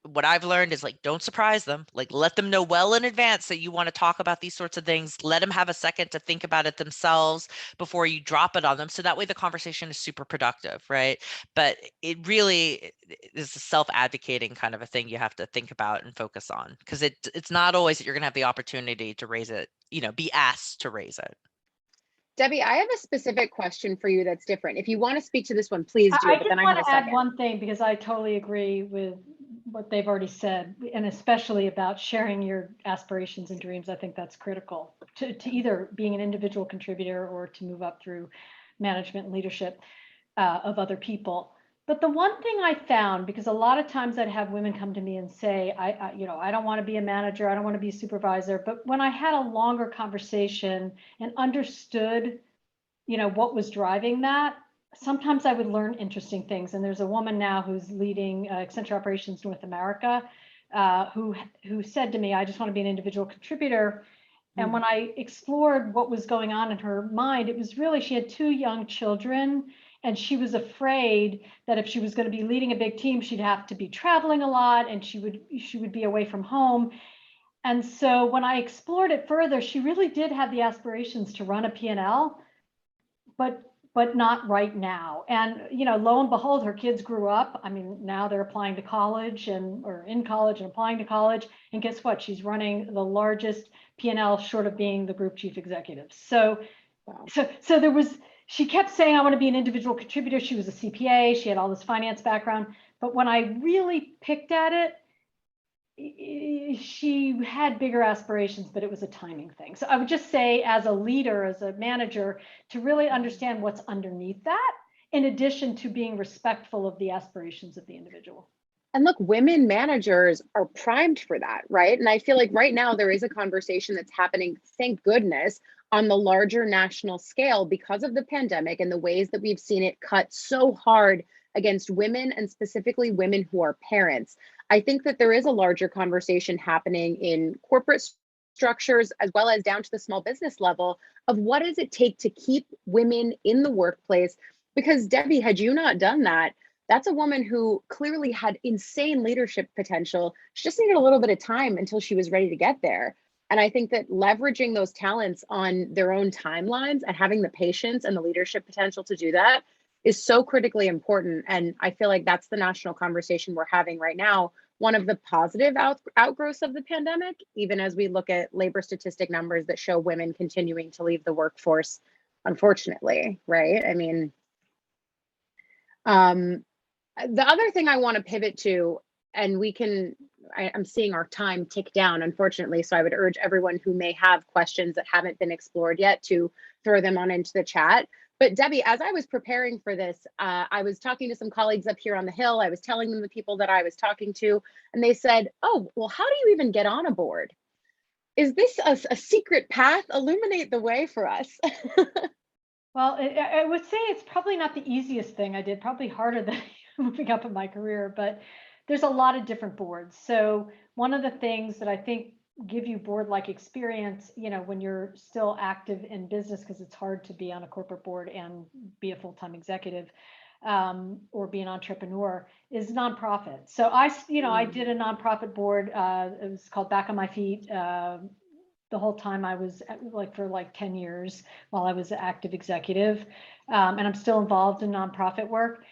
what I've learned is like, don't surprise them. Like, let them know well in advance that you want to talk about these sorts of things. Let them have a second to think about it themselves before you drop it on them. So that way the conversation is super productive, right? But it really is a self-advocating kind of a thing you have to think about and focus on, because it's not always that you're going to have the opportunity to raise it, be asked to raise it. Debbie, I have a specific question for you that's different. If you want to speak to this one, please do, I but just then I have want a to add second. one thing, because I totally agree with what they've already said, and especially about sharing your aspirations and dreams. I think that's critical to either being an individual contributor or to move up through management and leadership of other people. But the one thing I found, because a lot of times I'd have women come to me and say, I don't want to be a manager, I don't want to be a supervisor. But when I had a longer conversation and understood, what was driving that, sometimes I would learn interesting things. And there's a woman now who's leading Accenture Operations North America, who said to me, I just want to be an individual contributor. And when I explored what was going on in her mind, it was really, she had 2 young children, and she was afraid that if she was going to be leading a big team, she'd have to be traveling a lot, and she would be away from home. And so when I explored it further, she really did have the aspirations to run a P&L, but not right now. And lo and behold, her kids grew up. I mean, now they're applying to college or in college and applying to college. And guess what? She's running the largest P&L short of being the group chief executive. So, Wow. so there was. She kept saying, I want to be an individual contributor. She was a CPA. She had all this finance background. But when I really picked at it, she had bigger aspirations, but it was a timing thing. So I would just say, as a leader, as a manager, to really understand what's underneath that, in addition to being respectful of the aspirations of the individual. And look, women managers are primed for that, right? And I feel like right now there is a conversation that's happening, thank goodness, on the larger national scale because of the pandemic and the ways that we've seen it cut so hard against women, and specifically women who are parents. I think that there is a larger conversation happening in corporate structures as well as down to the small business level of what does it take to keep women in the workplace? Because Debbie, had you not done that, that's a woman who clearly had insane leadership potential. She just needed a little bit of time until she was ready to get there. And I think that leveraging those talents on their own timelines and having the patience and the leadership potential to do that is so critically important. And I feel like that's the national conversation we're having right now. One of the positive outgrowths of the pandemic, even as we look at labor statistic numbers that show women continuing to leave the workforce, unfortunately, right? I mean, the other thing I want to pivot to, and I'm seeing our time tick down, unfortunately, so I would urge everyone who may have questions that haven't been explored yet to throw them on into the chat. But Debbie, as I was preparing for this, I was talking to some colleagues up here on the Hill. I was telling them the people that I was talking to, and they said, oh, well, how do you even get on a board? Is this a secret path? Illuminate the way for us. Well, I would say it's probably not the easiest thing I did, probably harder than moving up in my career, but there's a lot of different boards. So one of the things that I think give you board-like experience, when you're still active in business, because it's hard to be on a corporate board and be a full-time executive, or be an entrepreneur, is nonprofit. So I did a nonprofit board. It was called Back on My Feet. The whole time I was for 10 years while I was an active executive, and I'm still involved in nonprofit work.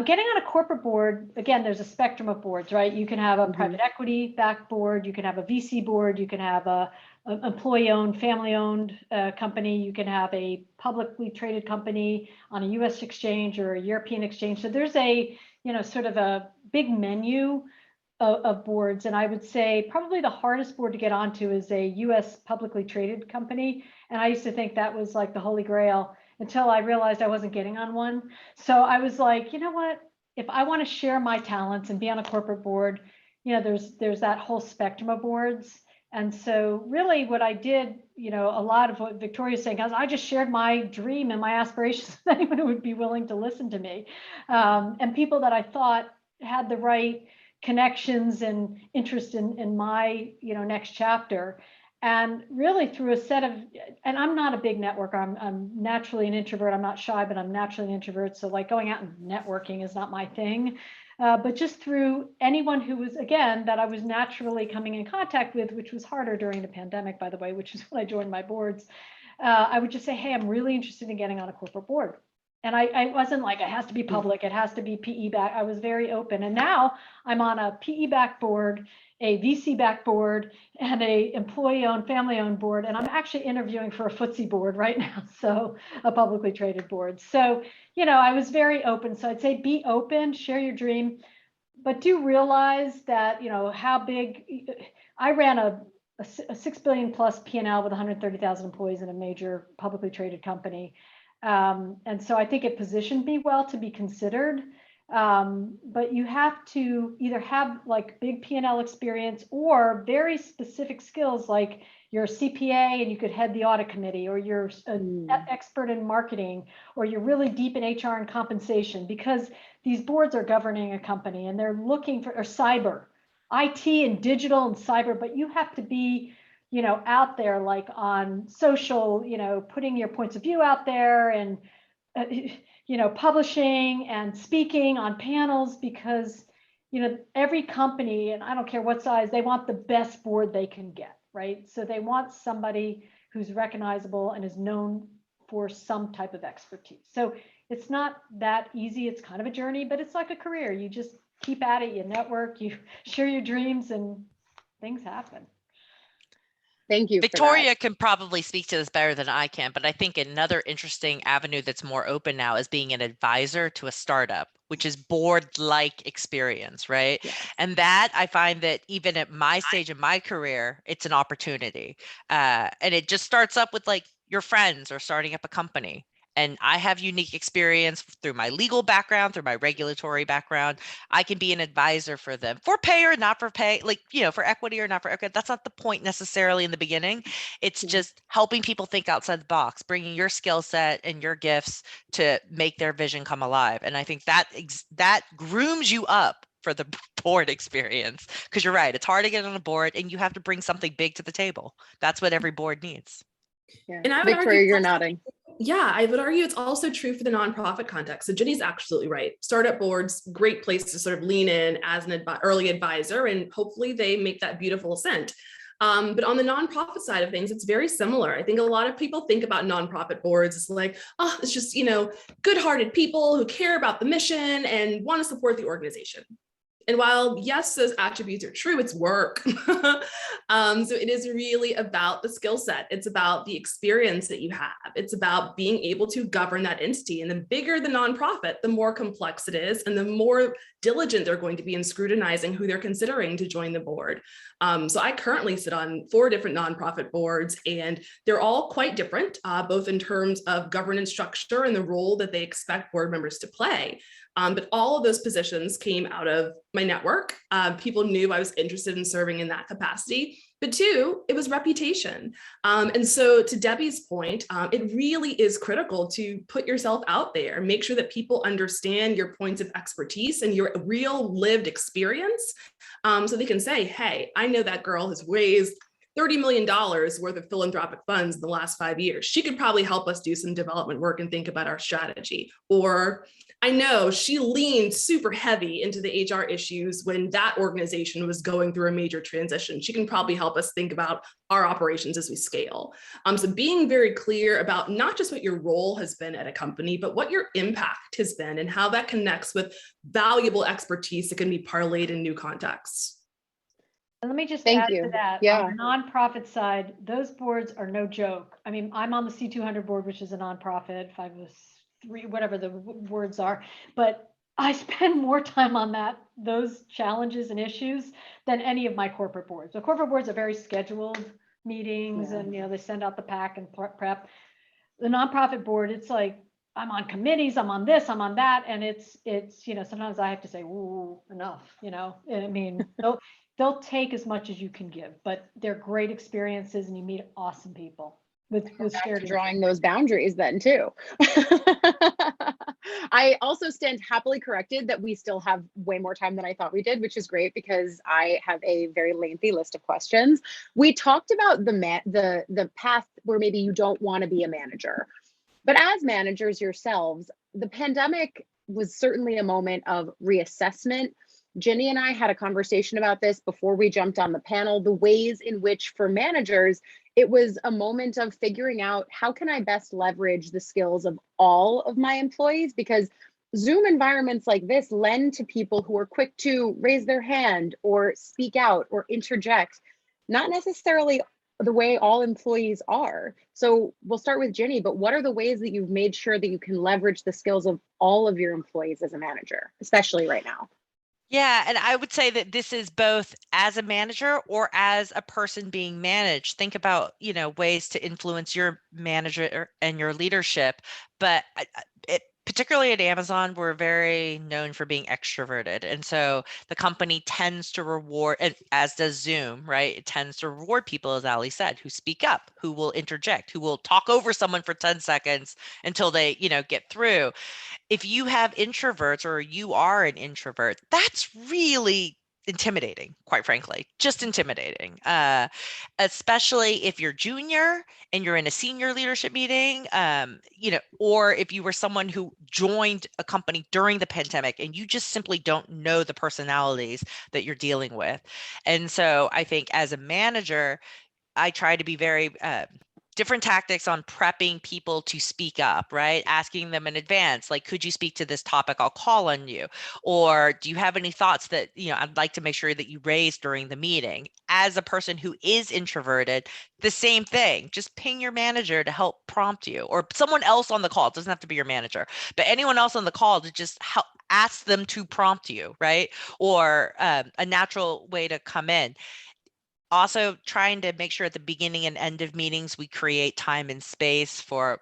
Getting on a corporate board, again, there's a spectrum of boards, right? You can have a private equity backed board, you can have a VC board, you can have a employee-owned, family-owned company, you can have a publicly traded company on a U.S. exchange or a European exchange. So there's a sort of a big menu of boards, and I would say probably the hardest board to get onto is a U.S. publicly traded company. And I used to think that was like the holy grail until I realized I wasn't getting on one. So I was like, you know what? If I want to share my talents and be on a corporate board, there's that whole spectrum of boards. And so really what I did, a lot of what Victoria's saying is I just shared my dream and my aspirations with anyone who would be willing to listen to me, and people that I thought had the right connections and interest in my next chapter. And really through a set of, and I'm not a big networker. I'm naturally an introvert. I'm not shy, but I'm naturally an introvert. So like going out and networking is not my thing. But just through anyone who was, again, that I was naturally coming in contact with, which was harder during the pandemic, by the way, which is when I joined my boards, I would just say, hey, I'm really interested in getting on a corporate board. And I wasn't like, it has to be public, it has to be PE back. I was very open. And now I'm on a PE back board, a VC back board, and a employee-owned, family-owned board. And I'm actually interviewing for a FTSE board right now, so a publicly traded board. So, you know, I was very open. So I'd say be open, share your dream, but do realize that, you know, how big, I ran a 6 billion plus P&L with 130,000 employees in a major publicly traded company. And so I think it positioned me well to be considered. But you have to either have like big P&L experience or very specific skills, like you're a CPA and you could head the audit committee, or you're an expert in marketing, or you're really deep in HR and compensation, because these boards are governing a company and they're looking for, or cyber, IT and digital and cyber, but you have to be, you know, out there like on social, you know, putting your points of view out there, and you know, publishing and speaking on panels, because, you know, every company, and I don't care what size, they want the best board they can get, right? So they want somebody who's recognizable and is known for some type of expertise. So it's not that easy. It's kind of a journey, but it's like a career. You just keep at it, you network, you share your dreams, and things happen. Thank you. Victoria can probably speak to this better than I can, but I think another interesting avenue that's more open now is being an advisor to a startup, which is board-like experience, right? Yes. And that I find that even at my stage of my career, it's an opportunity. And it just starts up with like your friends or starting up a company. And I have unique experience through my legal background, through my regulatory background. I can be an advisor for them for pay or not for pay, like, you know, for equity or not for equity. That's not the point necessarily in the beginning. It's just helping people think outside the box, bringing your skill set and your gifts to make their vision come alive. And I think that that grooms you up for the board experience, because you're right. It's hard to get on a board and you have to bring something big to the table. That's what every board needs. Yeah. And I would Victoria, argue you're nodding. Yeah, I would argue it's also true for the nonprofit context. So Jenny's absolutely right. Startup boards, great place to sort of lean in as an early advisor, and hopefully they make that beautiful ascent. But on the nonprofit side of things, it's very similar. I think a lot of people think about nonprofit boards as like, oh, it's just, you know, good-hearted people who care about the mission and want to support the organization. And while, yes, those attributes are true, it's work. So it is really about the skill set. It's about the experience that you have. It's about being able to govern that entity. And the bigger the nonprofit, the more complex it is, and the more diligent they're going to be in scrutinizing who they're considering to join the board. So I currently sit on 4 different nonprofit boards, and they're all quite different, both in terms of governance structure and the role that they expect board members to play. But all of those positions came out of my network. People knew I was interested in serving in that capacity. But 2, it was reputation. And so to Debbie's point, it really is critical to put yourself out there, make sure that people understand your points of expertise and your real lived experience, so they can say, hey, I know that girl has raised $30 million worth of philanthropic funds in the last 5 years. She could probably help us do some development work and think about our strategy. Or I know she leaned super heavy into the HR issues when that organization was going through a major transition. She can probably help us think about our operations as we scale. So being very clear about not just what your role has been at a company, but what your impact has been and how that connects with valuable expertise that can be parlayed in new contexts. And let me just Thank add you. to that. Yeah. On the nonprofit side, those boards are no joke. I mean, I'm on the C200 board, which is a nonprofit, 503, whatever the words are, but I spend more time on those challenges and issues than any of my corporate boards. The corporate boards are very scheduled meetings, Yeah. and, you know, they send out the pack and prep. The nonprofit board, it's like, I'm on committees, I'm on this, I'm on that. And it's, you know, sometimes I have to say, ooh, enough, you know, I mean, they'll take as much as you can give, but they're great experiences and you meet awesome people with shared drawing those boundaries then too. I also stand happily corrected that we still have way more time than I thought we did, which is great because I have a very lengthy list of questions. We talked about the path where maybe you don't want to be a manager, but as managers yourselves, the pandemic was certainly a moment of reassessment. Jenny and I had a conversation about this before we jumped on the panel, the ways in which for managers, it was a moment of figuring out how can I best leverage the skills of all of my employees, because Zoom environments like this lend to people who are quick to raise their hand or speak out or interject, not necessarily the way all employees are. So we'll start with Jenny, but what are the ways that you've made sure that you can leverage the skills of all of your employees as a manager, especially right now? Yeah, and I would say that this is both as a manager or as a person being managed. Think about, ways to influence your manager and your leadership. But particularly at Amazon, we're very known for being extroverted. And so the company tends to reward, and as does Zoom, right? It tends to reward people, as Ali said, who speak up, who will interject, who will talk over someone for 10 seconds until they, get through. If you have introverts or you are an introvert, that's really intimidating, quite frankly, just intimidating. Especially if you're junior and you're in a senior leadership meeting, or if you were someone who joined a company during the pandemic and you just simply don't know the personalities that you're dealing with. And so I think as a manager, I try to be very different tactics on prepping people to speak up, right? Asking them in advance, like, could you speak to this topic? I'll call on you. Or do you have any thoughts that, I'd like to make sure that you raise during the meeting? As a person who is introverted, the same thing. Just ping your manager to help prompt you, or someone else on the call. It doesn't have to be your manager, but anyone else on the call to just help ask them to prompt you, right? Or a natural way to come in. Also trying to make sure at the beginning and end of meetings we create time and space for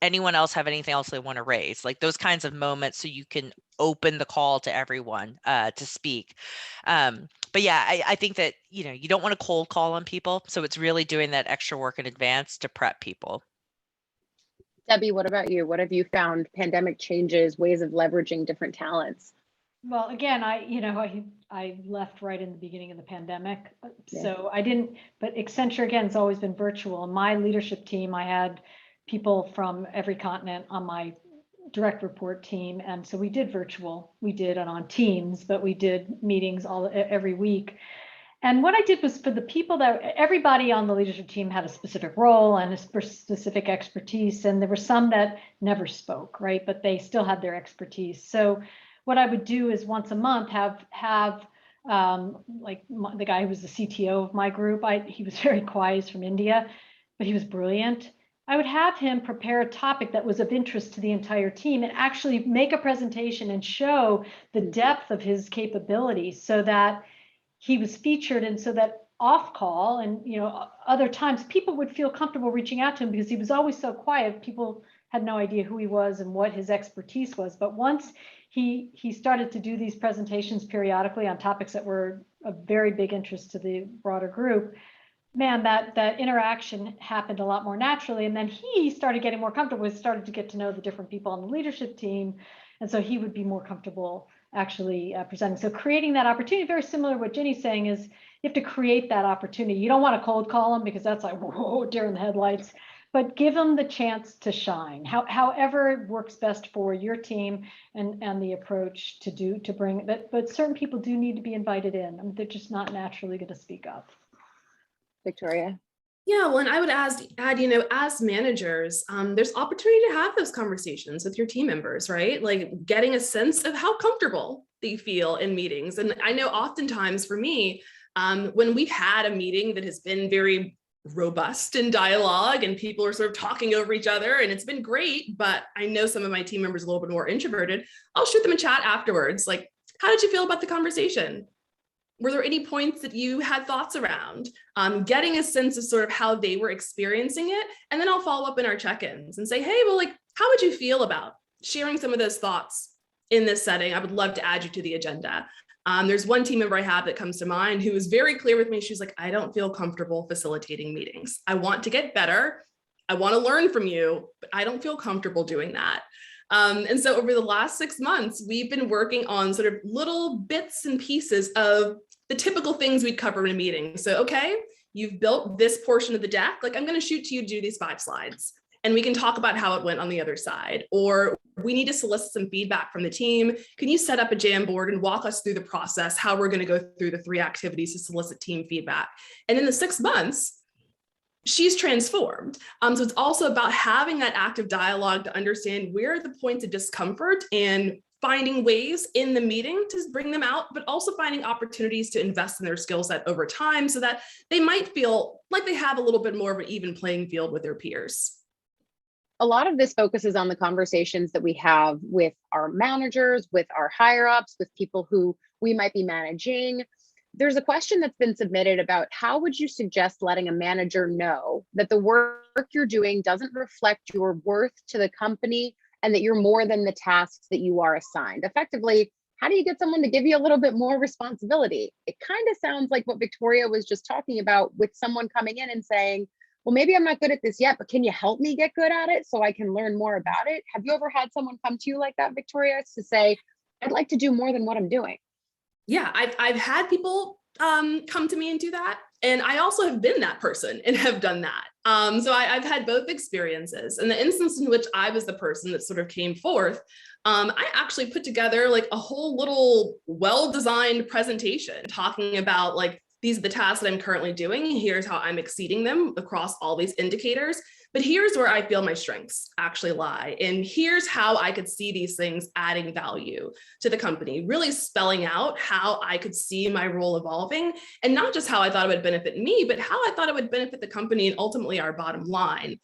anyone else have anything else they want to raise, like those kinds of moments, so you can open the call to everyone to speak. But yeah, I think that you don't want to cold call on people, so it's really doing that extra work in advance to prep people. Debbie, what about you? What have you found pandemic changes, ways of leveraging different talents? Well, again, I left right in the beginning of the pandemic, Yeah. so I didn't. But Accenture again, it's always been virtual. In my leadership team, I had people from every continent on my direct report team, and so we did virtual. We did it on Teams, but we did meetings every week. And what I did was, for the people that everybody on the leadership team had a specific role and a specific expertise, and there were some that never spoke, right? But they still had their expertise. So what I would do is once a month have the guy who was the CTO of my group. He was very quiet, he's from India, but he was brilliant. I would have him prepare a topic that was of interest to the entire team and actually make a presentation and show the depth of his capabilities, so that he was featured, and so that off call and other times people would feel comfortable reaching out to him, because he was always so quiet. People had no idea who he was and what his expertise was. But once he started to do these presentations periodically on topics that were of very big interest to the broader group, man, that interaction happened a lot more naturally. And then he started getting more comfortable, started to get to know the different people on the leadership team. And so he would be more comfortable actually presenting. So creating that opportunity, very similar to what Ginny's saying, is you have to create that opportunity. You don't want to cold call them, because that's like, whoa, deer in the headlights, but give them the chance to shine. However works best for your team and the approach to bring that. But certain people do need to be invited in. I mean, they're just not naturally going to speak up. Victoria? Yeah, well, and I would add, as managers, there's opportunity to have those conversations with your team members, right? Like getting a sense of how comfortable they feel in meetings. And I know oftentimes for me, when we've had a meeting that has been very robust in dialogue and people are sort of talking over each other and it's been great, but I know some of my team members are a little bit more introverted, I'll shoot them a chat afterwards. Like, how did you feel about the conversation? Were there any points that you had thoughts around? Getting a sense of sort of how they were experiencing it. And then I'll follow up in our check-ins and say, hey, well, like, how would you feel about sharing some of those thoughts in this setting? I would love to add you to the agenda. There's one team member I have that comes to mind who was very clear with me. She's like, I don't feel comfortable facilitating meetings. I want to get better. I want to learn from you, but I don't feel comfortable doing that. And so over the last 6 months, we've been working on sort of little bits and pieces of the typical things we'd cover in a meeting. So, okay, you've built this portion of the deck. Like, I'm going to shoot to you to do these 5 slides. And we can talk about how it went on the other side. Or we need to solicit some feedback from the team. Can you set up a Jamboard and walk us through the process, how we're going to go through the 3 activities to solicit team feedback? And in the 6 months, she's transformed. So it's also about having that active dialogue to understand where are the points of discomfort and finding ways in the meeting to bring them out, but also finding opportunities to invest in their skill set over time so that they might feel like they have a little bit more of an even playing field with their peers. A lot of this focuses on the conversations that we have with our managers, with our higher ups, with people who we might be managing. There's a question that's been submitted about how would you suggest letting a manager know that the work you're doing doesn't reflect your worth to the company and that you're more than the tasks that you are assigned? Effectively, how do you get someone to give you a little bit more responsibility? It kind of sounds like what Victoria was just talking about, with someone coming in and saying, well, maybe I'm not good at this yet, but can you help me get good at it so I can learn more about it? Have you ever had someone come to you like that, Victoria, to say, I'd like to do more than what I'm doing? Yeah, I've had people come to me and do that. And I also have been that person and have done that. So I've had both experiences. And the instance in which I was the person that sort of came forth, I actually put together like a whole little well-designed presentation talking about like, these are the tasks that I'm currently doing. Here's how I'm exceeding them across all these indicators. But here's where I feel my strengths actually lie. And here's how I could see these things adding value to the company, really spelling out how I could see my role evolving, and not just how I thought it would benefit me, but how I thought it would benefit the company and ultimately our bottom line.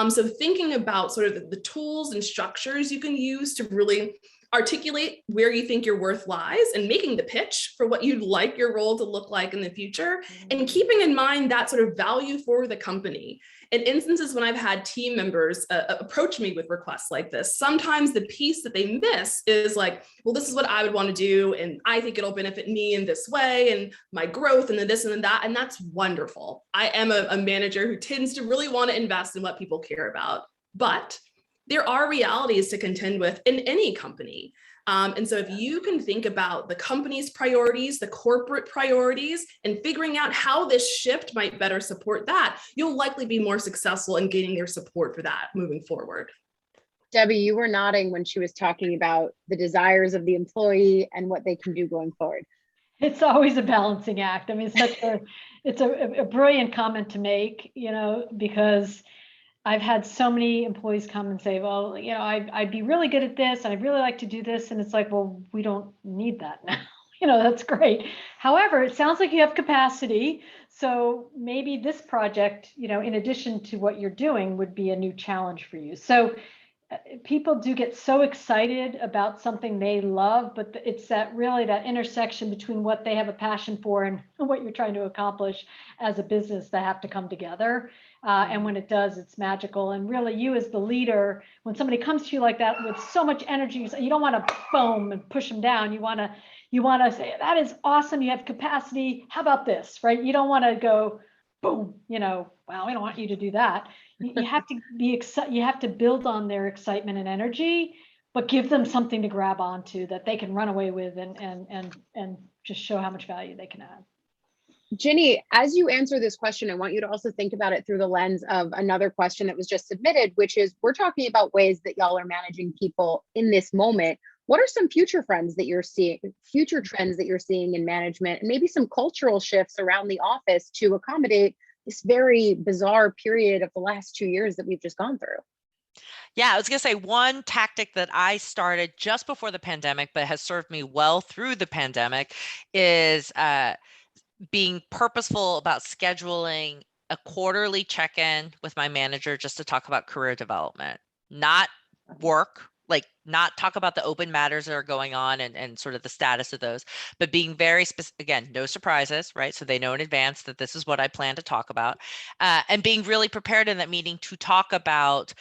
So thinking about sort of the tools and structures you can use to really articulate where you think your worth lies and making the pitch for what you'd like your role to look like in the future, and keeping in mind that sort of value for the company. In instances when I've had team members approach me with requests like this, sometimes the piece that they miss is like, well, this is what I would want to do, and I think it'll benefit me in this way, and my growth, and then this and then that, and that's wonderful. I am a manager who tends to really want to invest in what people care about, but there are realities to contend with in any company. And so if you can think about the company's priorities, the corporate priorities, and figuring out how this shift might better support that, you'll likely be more successful in gaining their support for that moving forward. Debbie, you were nodding when she was talking about the desires of the employee and what they can do going forward. It's always a balancing act. I mean, it's a brilliant comment to make, you know, because I've had so many employees come and say, well, you know, I'd be really good at this, and I'd really like to do this. And it's like, well, we don't need that now. You know, that's great. However, it sounds like you have capacity. So maybe this project, you know, in addition to what you're doing, would be a new challenge for you. So people do get so excited about something they love, but it's that really that intersection between what they have a passion for and what you're trying to accomplish as a business that have to come together. And when it does, it's magical. And really, you as the leader, when somebody comes to you like that with so much energy, you don't want to boom and push them down. You want to say, that is awesome. You have capacity. How about this, right? You don't want to go boom, you know, well, we don't want you to do that. You have to be excited. You have to build on their excitement and energy, but give them something to grab onto that they can run away with and just show how much value they can add. Ginny, as you answer this question, I want you to also think about it through the lens of another question that was just submitted, which is, we're talking about ways that y'all are managing people in this moment. What are some future trends that you're seeing in management, and maybe some cultural shifts around the office to accommodate this very bizarre period of the last 2 years that we've just gone through? Yeah, I was going to say one tactic that I started just before the pandemic, but has served me well through the pandemic, is being purposeful about scheduling a quarterly check-in with my manager just to talk about career development, not work, like not talk about the open matters that are going on and sort of the status of those, but being very specific, again, no surprises, right? So they know in advance that this is what I plan to talk about, and being really prepared in that meeting to talk about,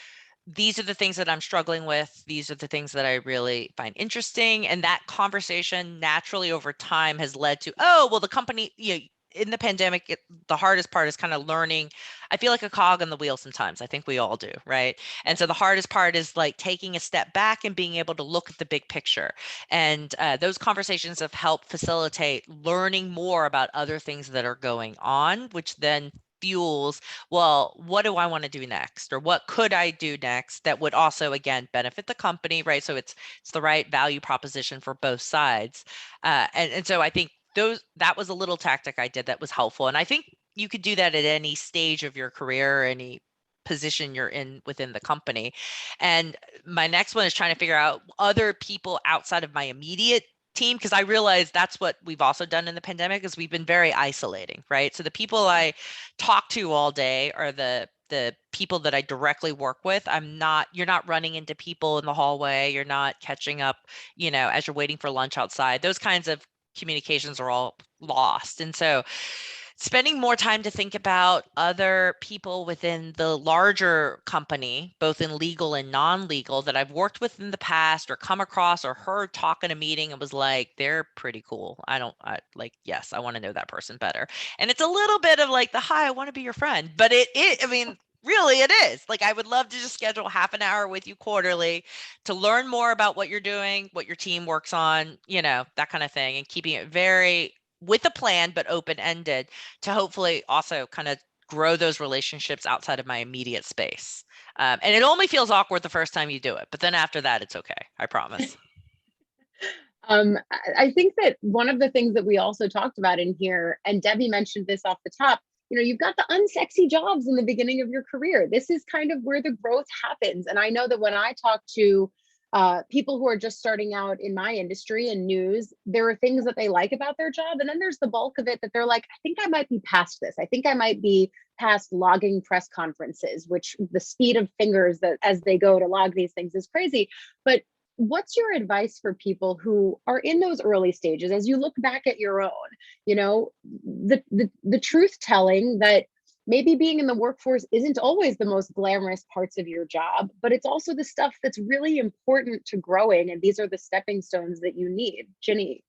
these are the things that I'm struggling with. These are the things that I really find interesting. And that conversation naturally over time has led to, oh, well, the company, you know, in the pandemic, the hardest part is kind of learning. I feel like a cog on the wheel sometimes. I think we all do, right? And so the hardest part is like taking a step back and being able to look at the big picture. And those conversations have helped facilitate learning more about other things that are going on, which then fuels, well, what do I want to do next, or what could I do next that would also again benefit the company, right? So it's the right value proposition for both sides. And so I think that was a little tactic I did that was helpful. And I think you could do that at any stage of your career, any position you're in within the company. And my next one is trying to figure out other people outside of my immediate team, because I realize that's what we've also done in the pandemic is we've been very isolating, right? So the people I talk to all day are the people that I directly work with. You're not running into people in the hallway, you're not catching up, as you're waiting for lunch outside. Those kinds of communications are all lost. And so spending more time to think about other people within the larger company, both in legal and non-legal, that I've worked with in the past or come across or heard talk in a meeting and was like, they're pretty cool. Yes, I want to know that person better. And it's a little bit of like hi, I want to be your friend, but I mean, really it is. Like, I would love to just schedule half an hour with you quarterly to learn more about what you're doing, what your team works on, that kind of thing, and keeping it very with a plan, but open-ended to hopefully also kind of grow those relationships outside of my immediate space. And it only feels awkward the first time you do it, but then after that, it's okay. I promise. I think that one of the things that we also talked about in here, and Debbie mentioned this off the top, you've got the unsexy jobs in the beginning of your career. This is kind of where the growth happens. And I know that when I talk to people who are just starting out in my industry and news, there are things that they like about their job. And then there's the bulk of it that they're like, I think I might be past this. I think I might be past logging press conferences, which the speed of fingers that as they go to log these things is crazy. But what's your advice for people who are in those early stages as you look back at your own, the truth telling that maybe being in the workforce isn't always the most glamorous parts of your job, but it's also the stuff that's really important to growing. And these are the stepping stones that you need. Ginny.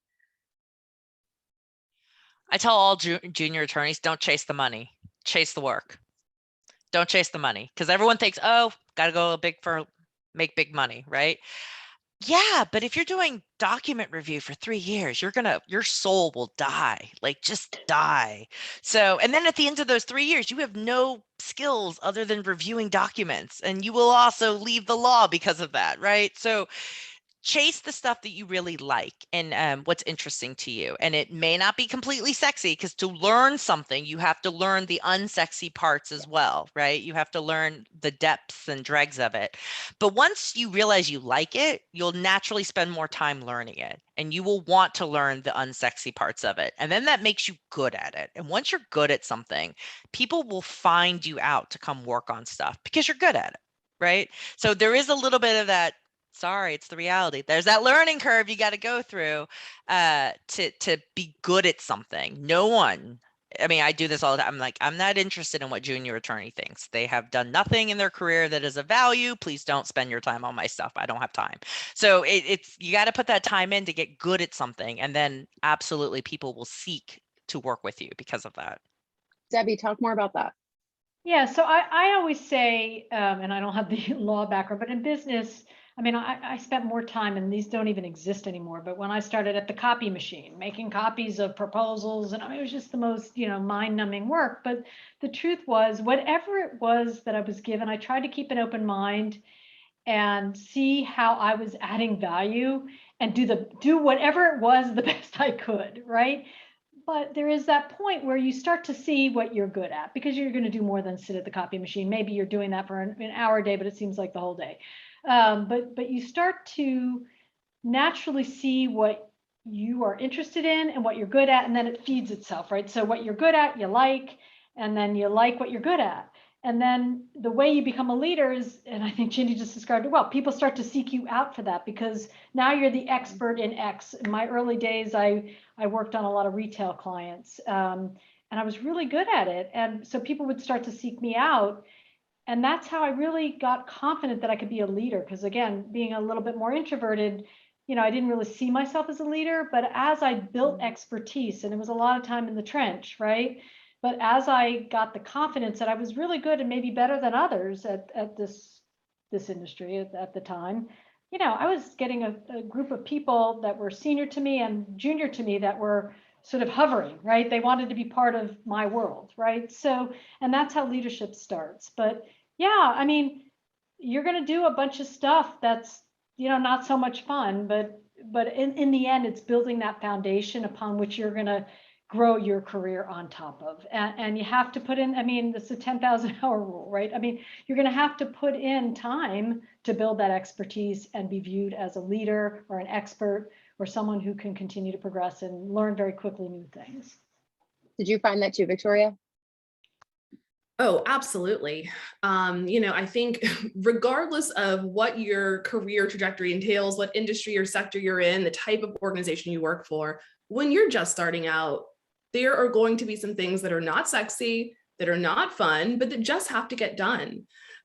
I tell all junior attorneys, don't chase the money, chase the work. Don't chase the money, because everyone thinks, oh, got to go big for make big money, right? Yeah, but if you're doing document review for 3 years, your soul will die, like just die. So, and then at the end of those 3 years, you have no skills other than reviewing documents, and you will also leave the law because of that, right? So chase the stuff that you really like and what's interesting to you. And it may not be completely sexy, because to learn something, you have to learn the unsexy parts as well, right? You have to learn the depths and dregs of it. But once you realize you like it, you'll naturally spend more time learning it, and you will want to learn the unsexy parts of it. And then that makes you good at it. And once you're good at something, people will find you out to come work on stuff because you're good at it, right? So there is a little bit of that. Sorry, it's the reality. There's that learning curve you got to go through to be good at something. No one, I mean, I do this all the time. I'm like, I'm not interested in what junior attorney thinks. They have done nothing in their career that is of value. Please don't spend your time on my stuff. I don't have time. So it's you got to put that time in to get good at something, and then absolutely people will seek to work with you because of that. Debbie, talk more about that. Yeah, so I always say, and I don't have the law background, but in business, I mean, I spent more time, and these don't even exist anymore, but when I started at the copy machine, making copies of proposals, and I mean, it was just the most, mind-numbing work. But the truth was, whatever it was that I was given, I tried to keep an open mind and see how I was adding value and do whatever it was the best I could, right? But there is that point where you start to see what you're good at, because you're going to do more than sit at the copy machine. Maybe you're doing that for an hour a day, but it seems like the whole day. But you start to naturally see what you are interested in and what you're good at, and then it feeds itself, right? So what you're good at, you like, and then you like what you're good at. And then the way you become a leader is, and I think Ginny just described it well, people start to seek you out for that, because now you're the expert in X. In my early days, I worked on a lot of retail clients, and I was really good at it. And so people would start to seek me out. And that's how I really got confident that I could be a leader. Because again, being a little bit more introverted, I didn't really see myself as a leader, but as I built expertise, and it was a lot of time in the trench, right? But as I got the confidence that I was really good and maybe better than others at this industry at the time, I was getting a group of people that were senior to me and junior to me that were sort of hovering, right? They wanted to be part of my world, right? So, and that's how leadership starts. But yeah, I mean, you're going to do a bunch of stuff that's, not so much fun, but in the end, it's building that foundation upon which you're going to grow your career on top of. And you have to put in, I mean, it's a 10,000 hour rule, right? I mean, you're going to have to put in time to build that expertise and be viewed as a leader or an expert or someone who can continue to progress and learn very quickly new things. Did you find that too, Victoria? Oh, absolutely. I think regardless of what your career trajectory entails, what industry or sector you're in, the type of organization you work for, when you're just starting out, there are going to be some things that are not sexy, that are not fun, but that just have to get done.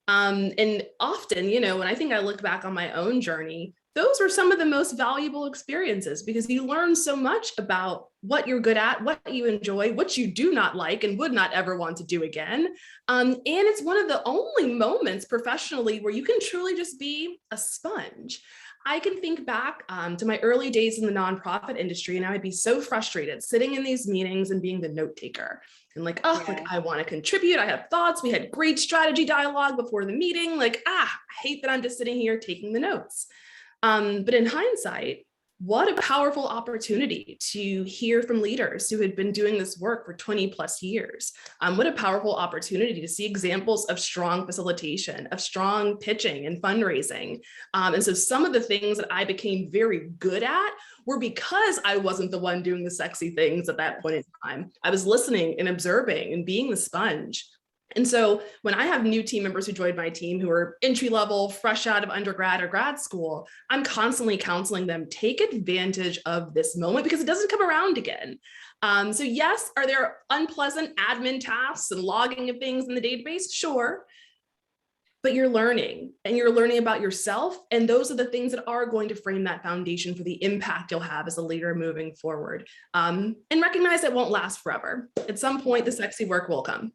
And often, when I look back on my own journey, those are some of the most valuable experiences because you learn so much about what you're good at, what you enjoy, what you do not like and would not ever want to do again. And it's one of the only moments professionally where you can truly just be a sponge. I can think back to my early days in the nonprofit industry, and I would be so frustrated sitting in these meetings and being the note taker. And I want to contribute. I have thoughts. We had great strategy dialogue before the meeting. I hate that I'm just sitting here taking the notes. But in hindsight, what a powerful opportunity to hear from leaders who had been doing this work for 20 plus years. What a powerful opportunity to see examples of strong facilitation, of strong pitching and fundraising. And so some of the things that I became very good at were because I wasn't the one doing the sexy things at that point in time. I was listening and observing and being the sponge. And so when I have new team members who joined my team who are entry level, fresh out of undergrad or grad school, I'm constantly counseling them, take advantage of this moment because it doesn't come around again. So yes, are there unpleasant admin tasks and logging of things in the database? Sure. But you're learning and you're learning about yourself. And those are the things that are going to frame that foundation for the impact you'll have as a leader moving forward. And recognize it won't last forever. At some point, the sexy work will come.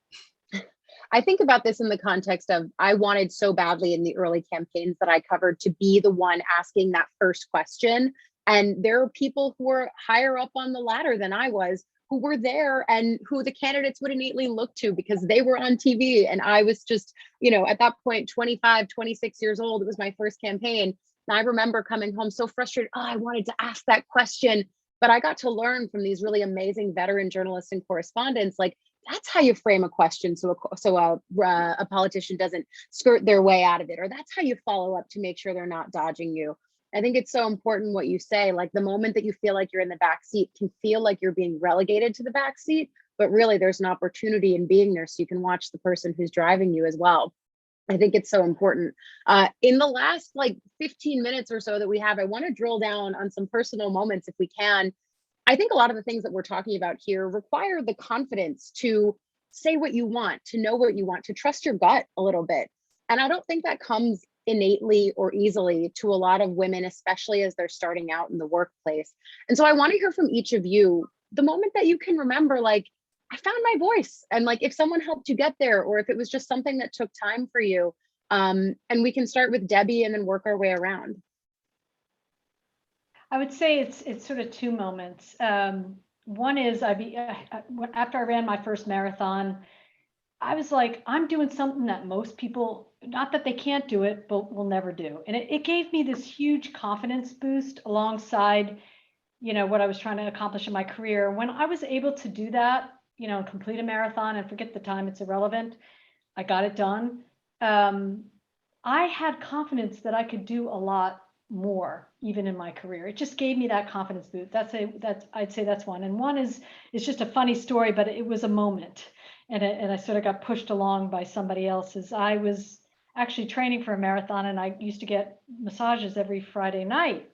I think about this in the context of I wanted so badly in the early campaigns that I covered to be the one asking that first question. And there are people who are higher up on the ladder than I was who were there and who the candidates would innately look to because they were on TV. And I was just, at that point, 25, 26 years old. It was my first campaign. And I remember coming home so frustrated. Oh, I wanted to ask that question. But I got to learn from these really amazing veteran journalists and correspondents, that's how you frame a question so a politician doesn't skirt their way out of it, or that's how you follow up to make sure they're not dodging you. I think it's so important what you say, the moment that you feel like you're in the back seat can feel like you're being relegated to the back seat, but really there's an opportunity in being there so you can watch the person who's driving you as well. I think it's so important. In the last 15 minutes or so that we have, I want to drill down on some personal moments if we can. I think a lot of the things that we're talking about here require the confidence to say what you want, to know what you want, to trust your gut a little bit. And I don't think that comes innately or easily to a lot of women, especially as they're starting out in the workplace. And so I want to hear from each of you, the moment that you can remember, I found my voice, and if someone helped you get there, or if it was just something that took time for you. And we can start with Debbie and then work our way around. I would say it's sort of two moments. One is after I ran my first marathon, I was like, I'm doing something that most people, not that they can't do it, but will never do. And it gave me this huge confidence boost alongside, what I was trying to accomplish in my career. When I was able to do that, complete a marathon and forget the time, it's irrelevant. I got it done. I had confidence that I could do a lot more even in my career. It just gave me that confidence boost. I'd say that's one. And one is, it's just a funny story, but it was a moment. And I sort of got pushed along by somebody else's. I was actually training for a marathon and I used to get massages every Friday night.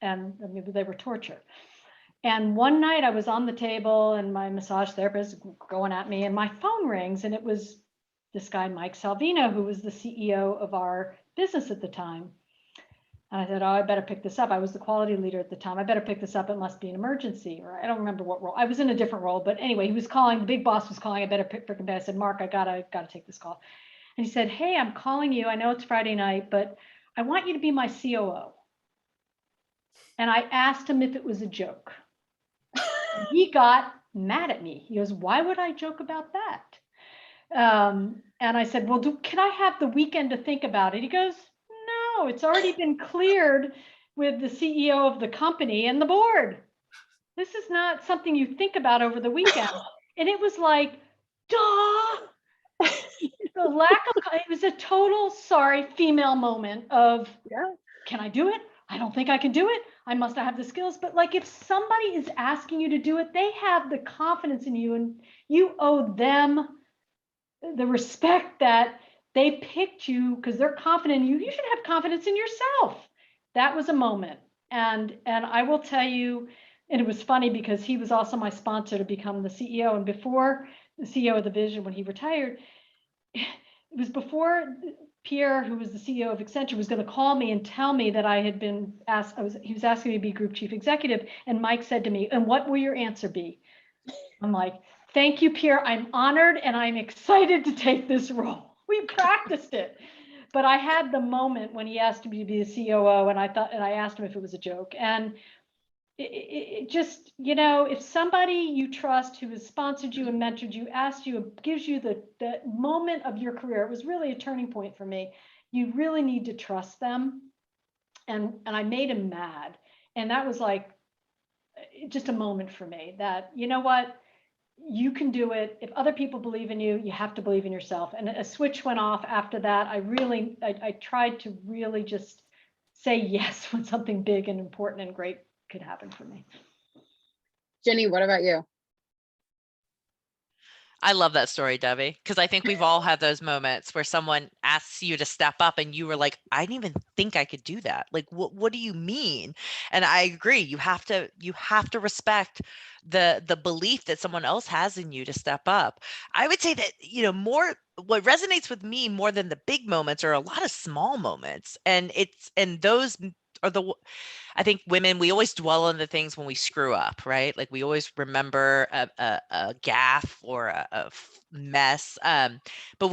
And I mean, they were torture. And one night I was on the table and my massage therapist going at me and my phone rings and it was this guy, Mike Salvino, who was the CEO of our business at the time. And I said, oh, I better pick this up. I was the quality leader at the time. I better pick this up. It must be an emergency. Or I don't remember what role. I was in a different role. But anyway, he was calling. The big boss was calling. I better pick up. I said, Mark, I gotta take this call. And he said, hey, I'm calling you. I know it's Friday night, but I want you to be my COO. And I asked him if it was a joke. And he got mad at me. He goes, why would I joke about that? And I said, well, can I have the weekend to think about it? He goes, no, it's already been cleared with the CEO of the company and the board. This is not something you think about over the weekend. And it was like, duh. The lack of, it was a total sorry female moment of, can I do it? I don't think I can do it. I must not have the skills. But like, if somebody is asking you to do it, they have the confidence in you, and you owe them the respect that they picked you because they're confident in you. You should have confidence in yourself. That was a moment. And I will tell you, and it was funny because he was also my sponsor to become the CEO. And before the CEO of the division, when he retired, it was before Pierre, who was the CEO of Accenture, was going to call me and tell me that I had been asked, he was asking me to be group chief executive. And Mike said to me, and what will your answer be? I'm like, thank you, Pierre. I'm honored and I'm excited to take this role. We practiced it. But I had the moment when he asked me to be the COO, and I asked him if it was a joke. And it just, you know, if somebody you trust who has sponsored you and mentored you, asked you, gives you the moment of your career, it was really a turning point for me. You really need to trust them. And I made him mad. And that was like just a moment for me that, you know what, you can do it. If other people believe in you, you have to believe in yourself. And a switch went off after that. I tried to really just say yes when something big and important and great could happen for me. Jenny, what about you? I love that story, Debbie, because I think we've all had those moments where someone asks you to step up and you were like, I didn't even think I could do that. Like, what do you mean? And I agree. You have to respect the belief that someone else has in you to step up. I would say that, you know, what resonates with me more than the big moments are a lot of small moments. And those are I think women, we always dwell on the things when we screw up, right? Like we always remember a gaffe or a mess. But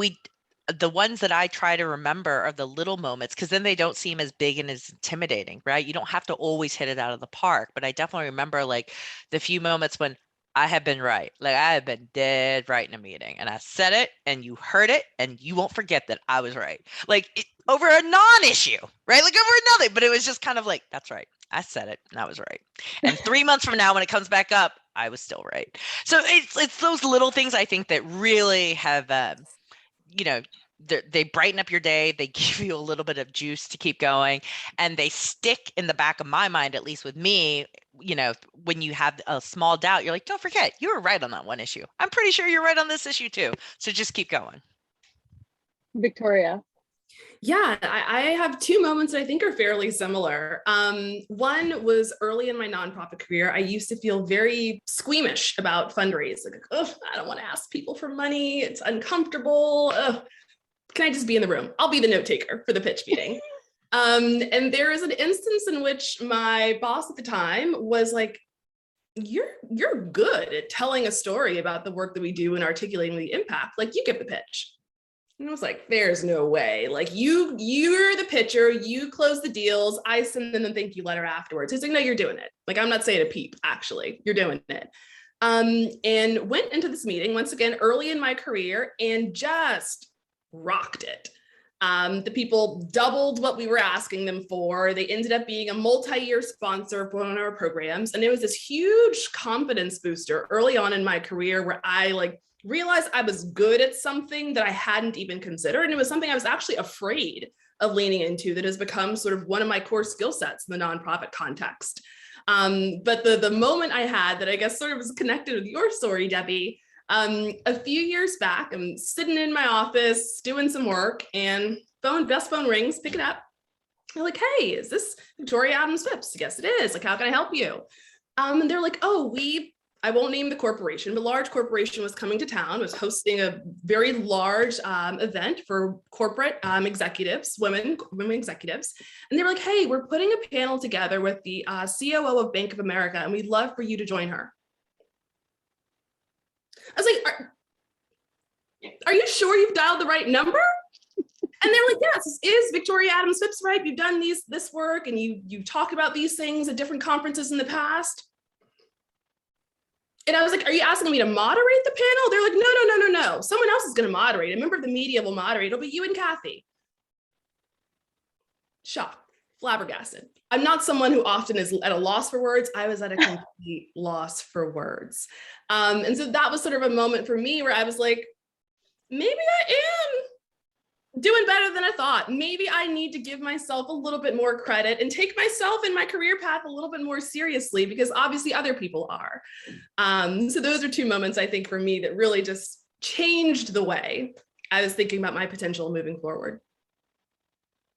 the ones that I try to remember are the little moments, because then they don't seem as big and as intimidating, right? You don't have to always hit it out of the park, but I definitely remember like the few moments when I have been right. Like I have been dead right in a meeting and I said it and you heard it and you won't forget that I was right. Like over a non-issue, right? Like over nothing, but it was just kind of like, that's right. I said it and I was right. And 3 months from now, when it comes back up, I was still right. So it's those little things I think that really have, you know, they brighten up your day. They give you a little bit of juice to keep going, and they stick in the back of my mind, at least with me. You know, when you have a small doubt, you're like, don't forget, you were right on that one issue. I'm pretty sure you're right on this issue too. So just keep going. Victoria. Yeah, I have two moments that I think are fairly similar. One was early in my nonprofit career. I used to feel very squeamish about fundraising. Like, oh, I don't want to ask people for money. It's uncomfortable. Ugh. Can I just be in the room? I'll be the note taker for the pitch meeting. And there is an instance in which my boss at the time was like, you're good at telling a story about the work that we do and articulating the impact. Like, you give the pitch. And I was like, there's no way. Like, you're the pitcher, you close the deals, I send them the thank you letter afterwards. He's like, no, you're doing it. Like, I'm not saying a peep, actually, you're doing it. And went into this meeting once again early in my career and just rocked it. The people doubled what we were asking them for. They ended up being a multi-year sponsor for one of our programs. And it was this huge confidence booster early on in my career where I realized I was good at something that I hadn't even considered. And it was something I was actually afraid of leaning into that has become sort of one of my core skill sets in the nonprofit context. But the moment I had that I guess sort of was connected with your story, Debbie, a few years back, I'm sitting in my office doing some work and desk phone rings, pick it up. I'm like, hey, is this Victoria Adams Phipps? Yes, it is. Like, how can I help you? And they're like, oh, we I won't name the corporation, but large corporation was coming to town, was hosting a very large event for corporate executives, women executives. And they were like, hey, we're putting a panel together with the COO of Bank of America, and we'd love for you to join her. I was like, are you sure you've dialed the right number? And they're like, yes, this is Victoria Adams Phipps, right? You've done this work and you talked about these things at different conferences in the past. And I was like, are you asking me to moderate the panel? They're like, no. Someone else is going to moderate. A member of the media will moderate. It'll be you and Kathy. Shocked, flabbergasted. I'm not someone who often is at a loss for words. I was at a complete loss for words. And so that was sort of a moment for me where I was like, maybe I am doing better than I thought. Maybe I need to give myself a little bit more credit and take myself and my career path a little bit more seriously, because obviously other people are. So those are two moments, I think, for me that really just changed the way I was thinking about my potential moving forward.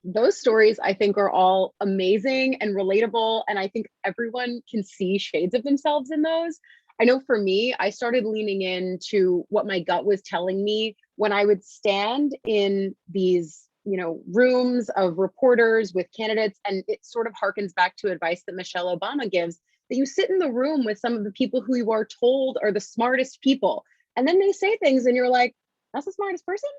Those stories, I think, are all amazing and relatable. And I think everyone can see shades of themselves in those. I know for me, I started leaning into what my gut was telling me when I would stand in these, rooms of reporters with candidates. And it sort of harkens back to advice that Michelle Obama gives, that you sit in the room with some of the people who you are told are the smartest people. And then they say things and you're like, that's the smartest person?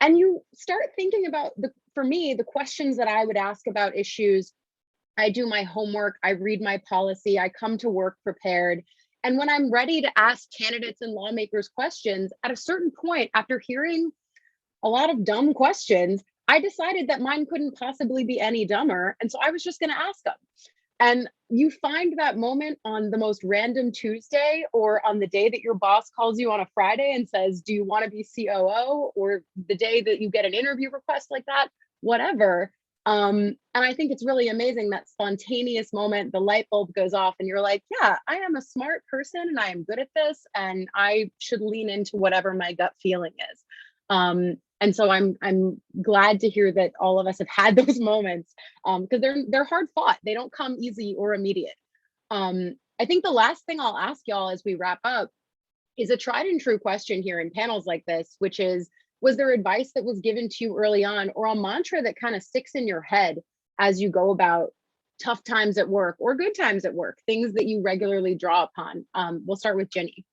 And you start thinking about, for me, the questions that I would ask about issues. I do my homework, I read my policy, I come to work prepared. And when I'm ready to ask candidates and lawmakers questions, at a certain point, after hearing a lot of dumb questions, I decided that mine couldn't possibly be any dumber. And so I was just going to ask them. And you find that moment on the most random Tuesday, or on the day that your boss calls you on a Friday and says, do you want to be COO? Or the day that you get an interview request like that, whatever. And I think it's really amazing, that spontaneous moment, the light bulb goes off and you're like, yeah, I am a smart person and I am good at this and I should lean into whatever my gut feeling is. And so I'm glad to hear that all of us have had those moments, because they're hard fought. They don't come easy or immediate. I think the last thing I'll ask y'all as we wrap up is a tried and true question here in panels like this, which is, was there advice that was given to you early on, or a mantra that kind of sticks in your head as you go about tough times at work or good times at work, things that you regularly draw upon? We'll start with Jenny.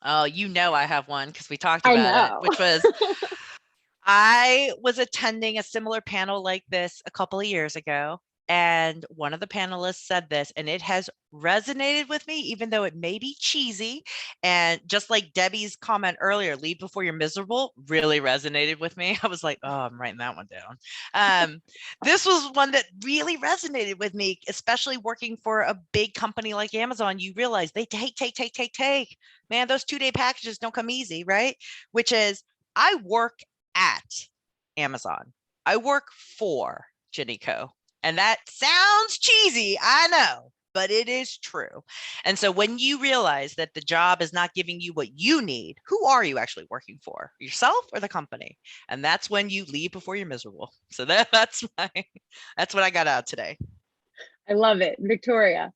Oh, I have one because we talked about it, which was, I was attending a similar panel like this a couple of years ago. And one of the panelists said this, and it has resonated with me, even though it may be cheesy. And just like Debbie's comment earlier, lead before you're miserable, really resonated with me. I was like, oh, I'm writing that one down. This was one that really resonated with me, especially working for a big company like Amazon. You realize they take. Man, those 2-day packages don't come easy, right? Which is, I work at Amazon. I work for Jenny Co. And that sounds cheesy, I know, but it is true. And so when you realize that the job is not giving you what you need, who are you actually working for? Yourself or the company? And that's when you leave before you're miserable. So that's what I got out today. I love it. Victoria.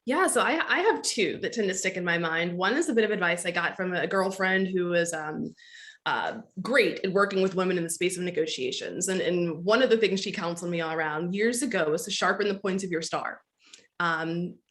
Yeah, so I have two that tend to stick in my mind. One is a bit of advice I got from a girlfriend who was great at working with women in the space of negotiations. And one of the things she counseled me all around years ago was to sharpen the points of your star.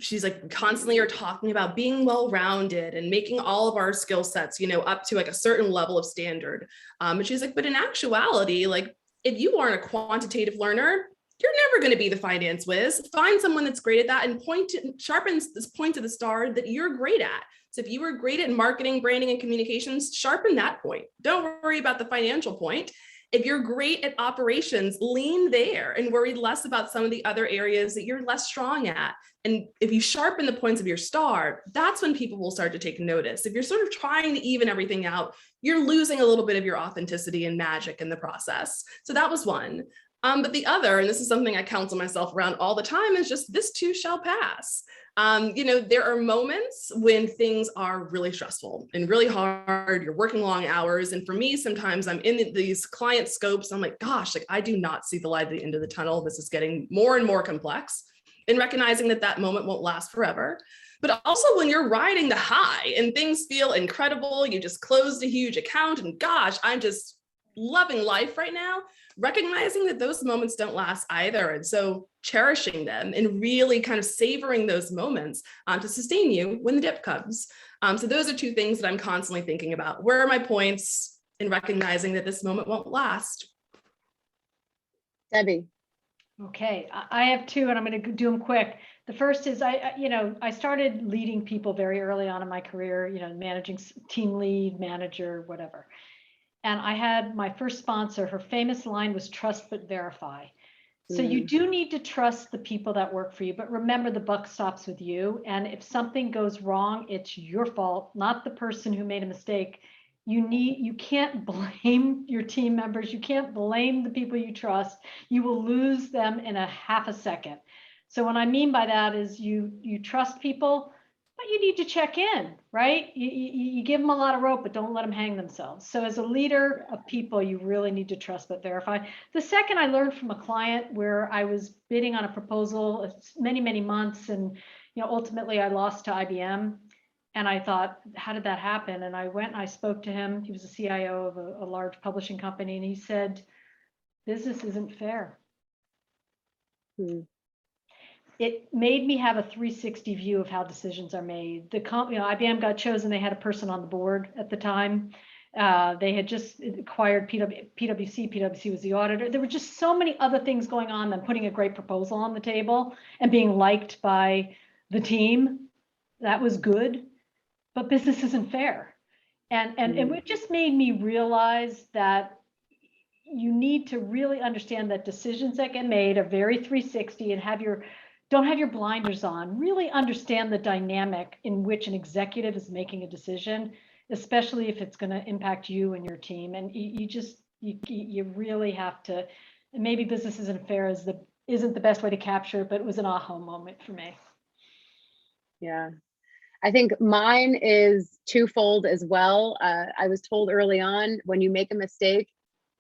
She's like, constantly are talking about being well-rounded and making all of our skill sets, up to like a certain level of standard. And she's like, but in actuality, like if you aren't a quantitative learner, you're never going to be the finance whiz. Find someone that's great at that and sharpen this point to the star that you're great at. So if you were great at marketing, branding, and communications, sharpen that point. Don't worry about the financial point. If you're great at operations, lean there and worry less about some of the other areas that you're less strong at. And if you sharpen the points of your star, that's when people will start to take notice. If you're sort of trying to even everything out, you're losing a little bit of your authenticity and magic in the process. So that was one. But the other, and this is something I counsel myself around all the time, is just this too shall pass. There are moments when things are really stressful and really hard. You're working long hours. And for me, sometimes I'm in these client scopes. I'm like, gosh, like I do not see the light at the end of the tunnel. This is getting more and more complex. and recognizing that that moment won't last forever. But also when you're riding the high and things feel incredible, you just closed a huge account and gosh, I'm just loving life right now, recognizing that those moments don't last either. And so cherishing them and really kind of savoring those moments to sustain you when the dip comes. So those are two things that I'm constantly thinking about. Where are my points in recognizing that this moment won't last? Debbie. Okay, I have two and I'm going to do them quick. The first is I started leading people very early on in my career, managing team lead, manager, whatever. And I had my first sponsor, her famous line was trust but verify. So you do need to trust the people that work for you, but remember the buck stops with you. And if something goes wrong, it's your fault, not the person who made a mistake. You can't blame your team members. You can't blame the people you trust. You will lose them in a half a second. So what I mean by that is you trust people, but you need to check in, right? You give them a lot of rope, but don't let them hang themselves. So as a leader of people, you really need to trust but verify. The second I learned from a client where I was bidding on a proposal many, many months, and ultimately I lost to IBM. And I thought, how did that happen? And I went and I spoke to him. He was the CIO of a large publishing company. And he said, business isn't fair. It made me have a 360 view of how decisions are made. IBM got chosen. They had a person on the board at the time. They had just acquired PwC. PwC was the auditor. There were just so many other things going on than putting a great proposal on the table and being liked by the team. That was good, but business isn't fair. And it just made me realize that you need to really understand that decisions that get made are very 360 and don't have your blinders on. Really understand the dynamic in which an executive is making a decision, especially if it's going to impact you and your team. And you really have to. And maybe business isn't fair isn't the best way to capture it, but it was an aha moment for me. Yeah, I think mine is twofold as well. I was told early on, when you make a mistake,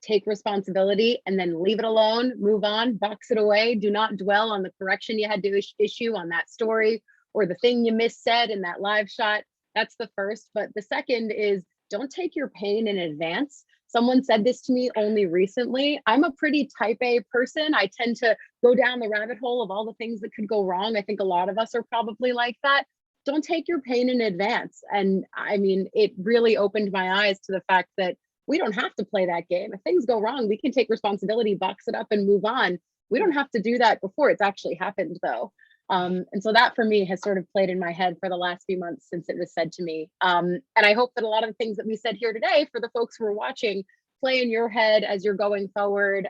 take responsibility and then leave it alone, move on, box it away. Do not dwell on the correction you had to issue on that story or the thing you missaid in that live shot. That's the first. But the second is, don't take your pain in advance. Someone said this to me only recently. I'm a pretty type A person. I tend to go down the rabbit hole of all the things that could go wrong. I think a lot of us are probably like that. Don't take your pain in advance. And I mean, it really opened my eyes to the fact that we don't have to play that game. If things go wrong, we can take responsibility, box it up, and move on. We don't have to do that before it's actually happened, though. And so that for me has sort of played in my head for the last few months since it was said to me. And I hope that a lot of the things that we said here today for the folks who are watching play in your head as you're going forward,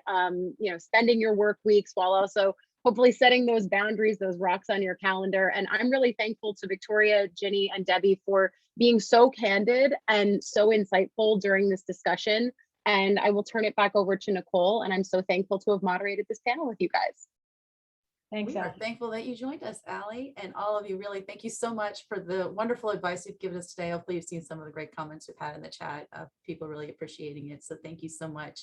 spending your work weeks while also hopefully setting those boundaries, those rocks on your calendar. And I'm really thankful to Victoria, Ginny, and Debbie for being so candid and so insightful during this discussion. And I will turn it back over to Nicole. And I'm so thankful to have moderated this panel with you guys. Thanks, We are Allie. thankful that you joined us, Allie, and all of you. Really, thank you so much for the wonderful advice you've given us today. Hopefully you've seen some of the great comments we've had in the chat of people really appreciating it. So thank you so much.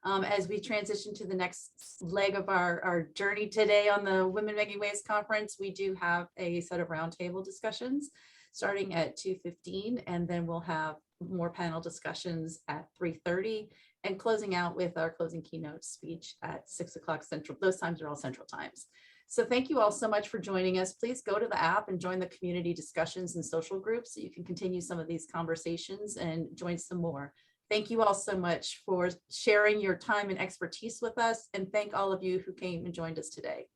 As we transition to the next leg of our journey today on the Women Making Waves Conference, we do have a set of roundtable discussions starting at 2:15, and then we'll have more panel discussions at 3:30 and closing out with our closing keynote speech at 6 o'clock Central. Those times are all Central times. So thank you all so much for joining us. Please go to the app and join the community discussions and social groups so you can continue some of these conversations and join some more. Thank you all so much for sharing your time and expertise with us, and thank all of you who came and joined us today.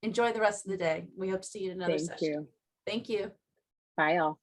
Enjoy the rest of the day. We hope to see you in another session. Thank you. Thank you. Bye, all.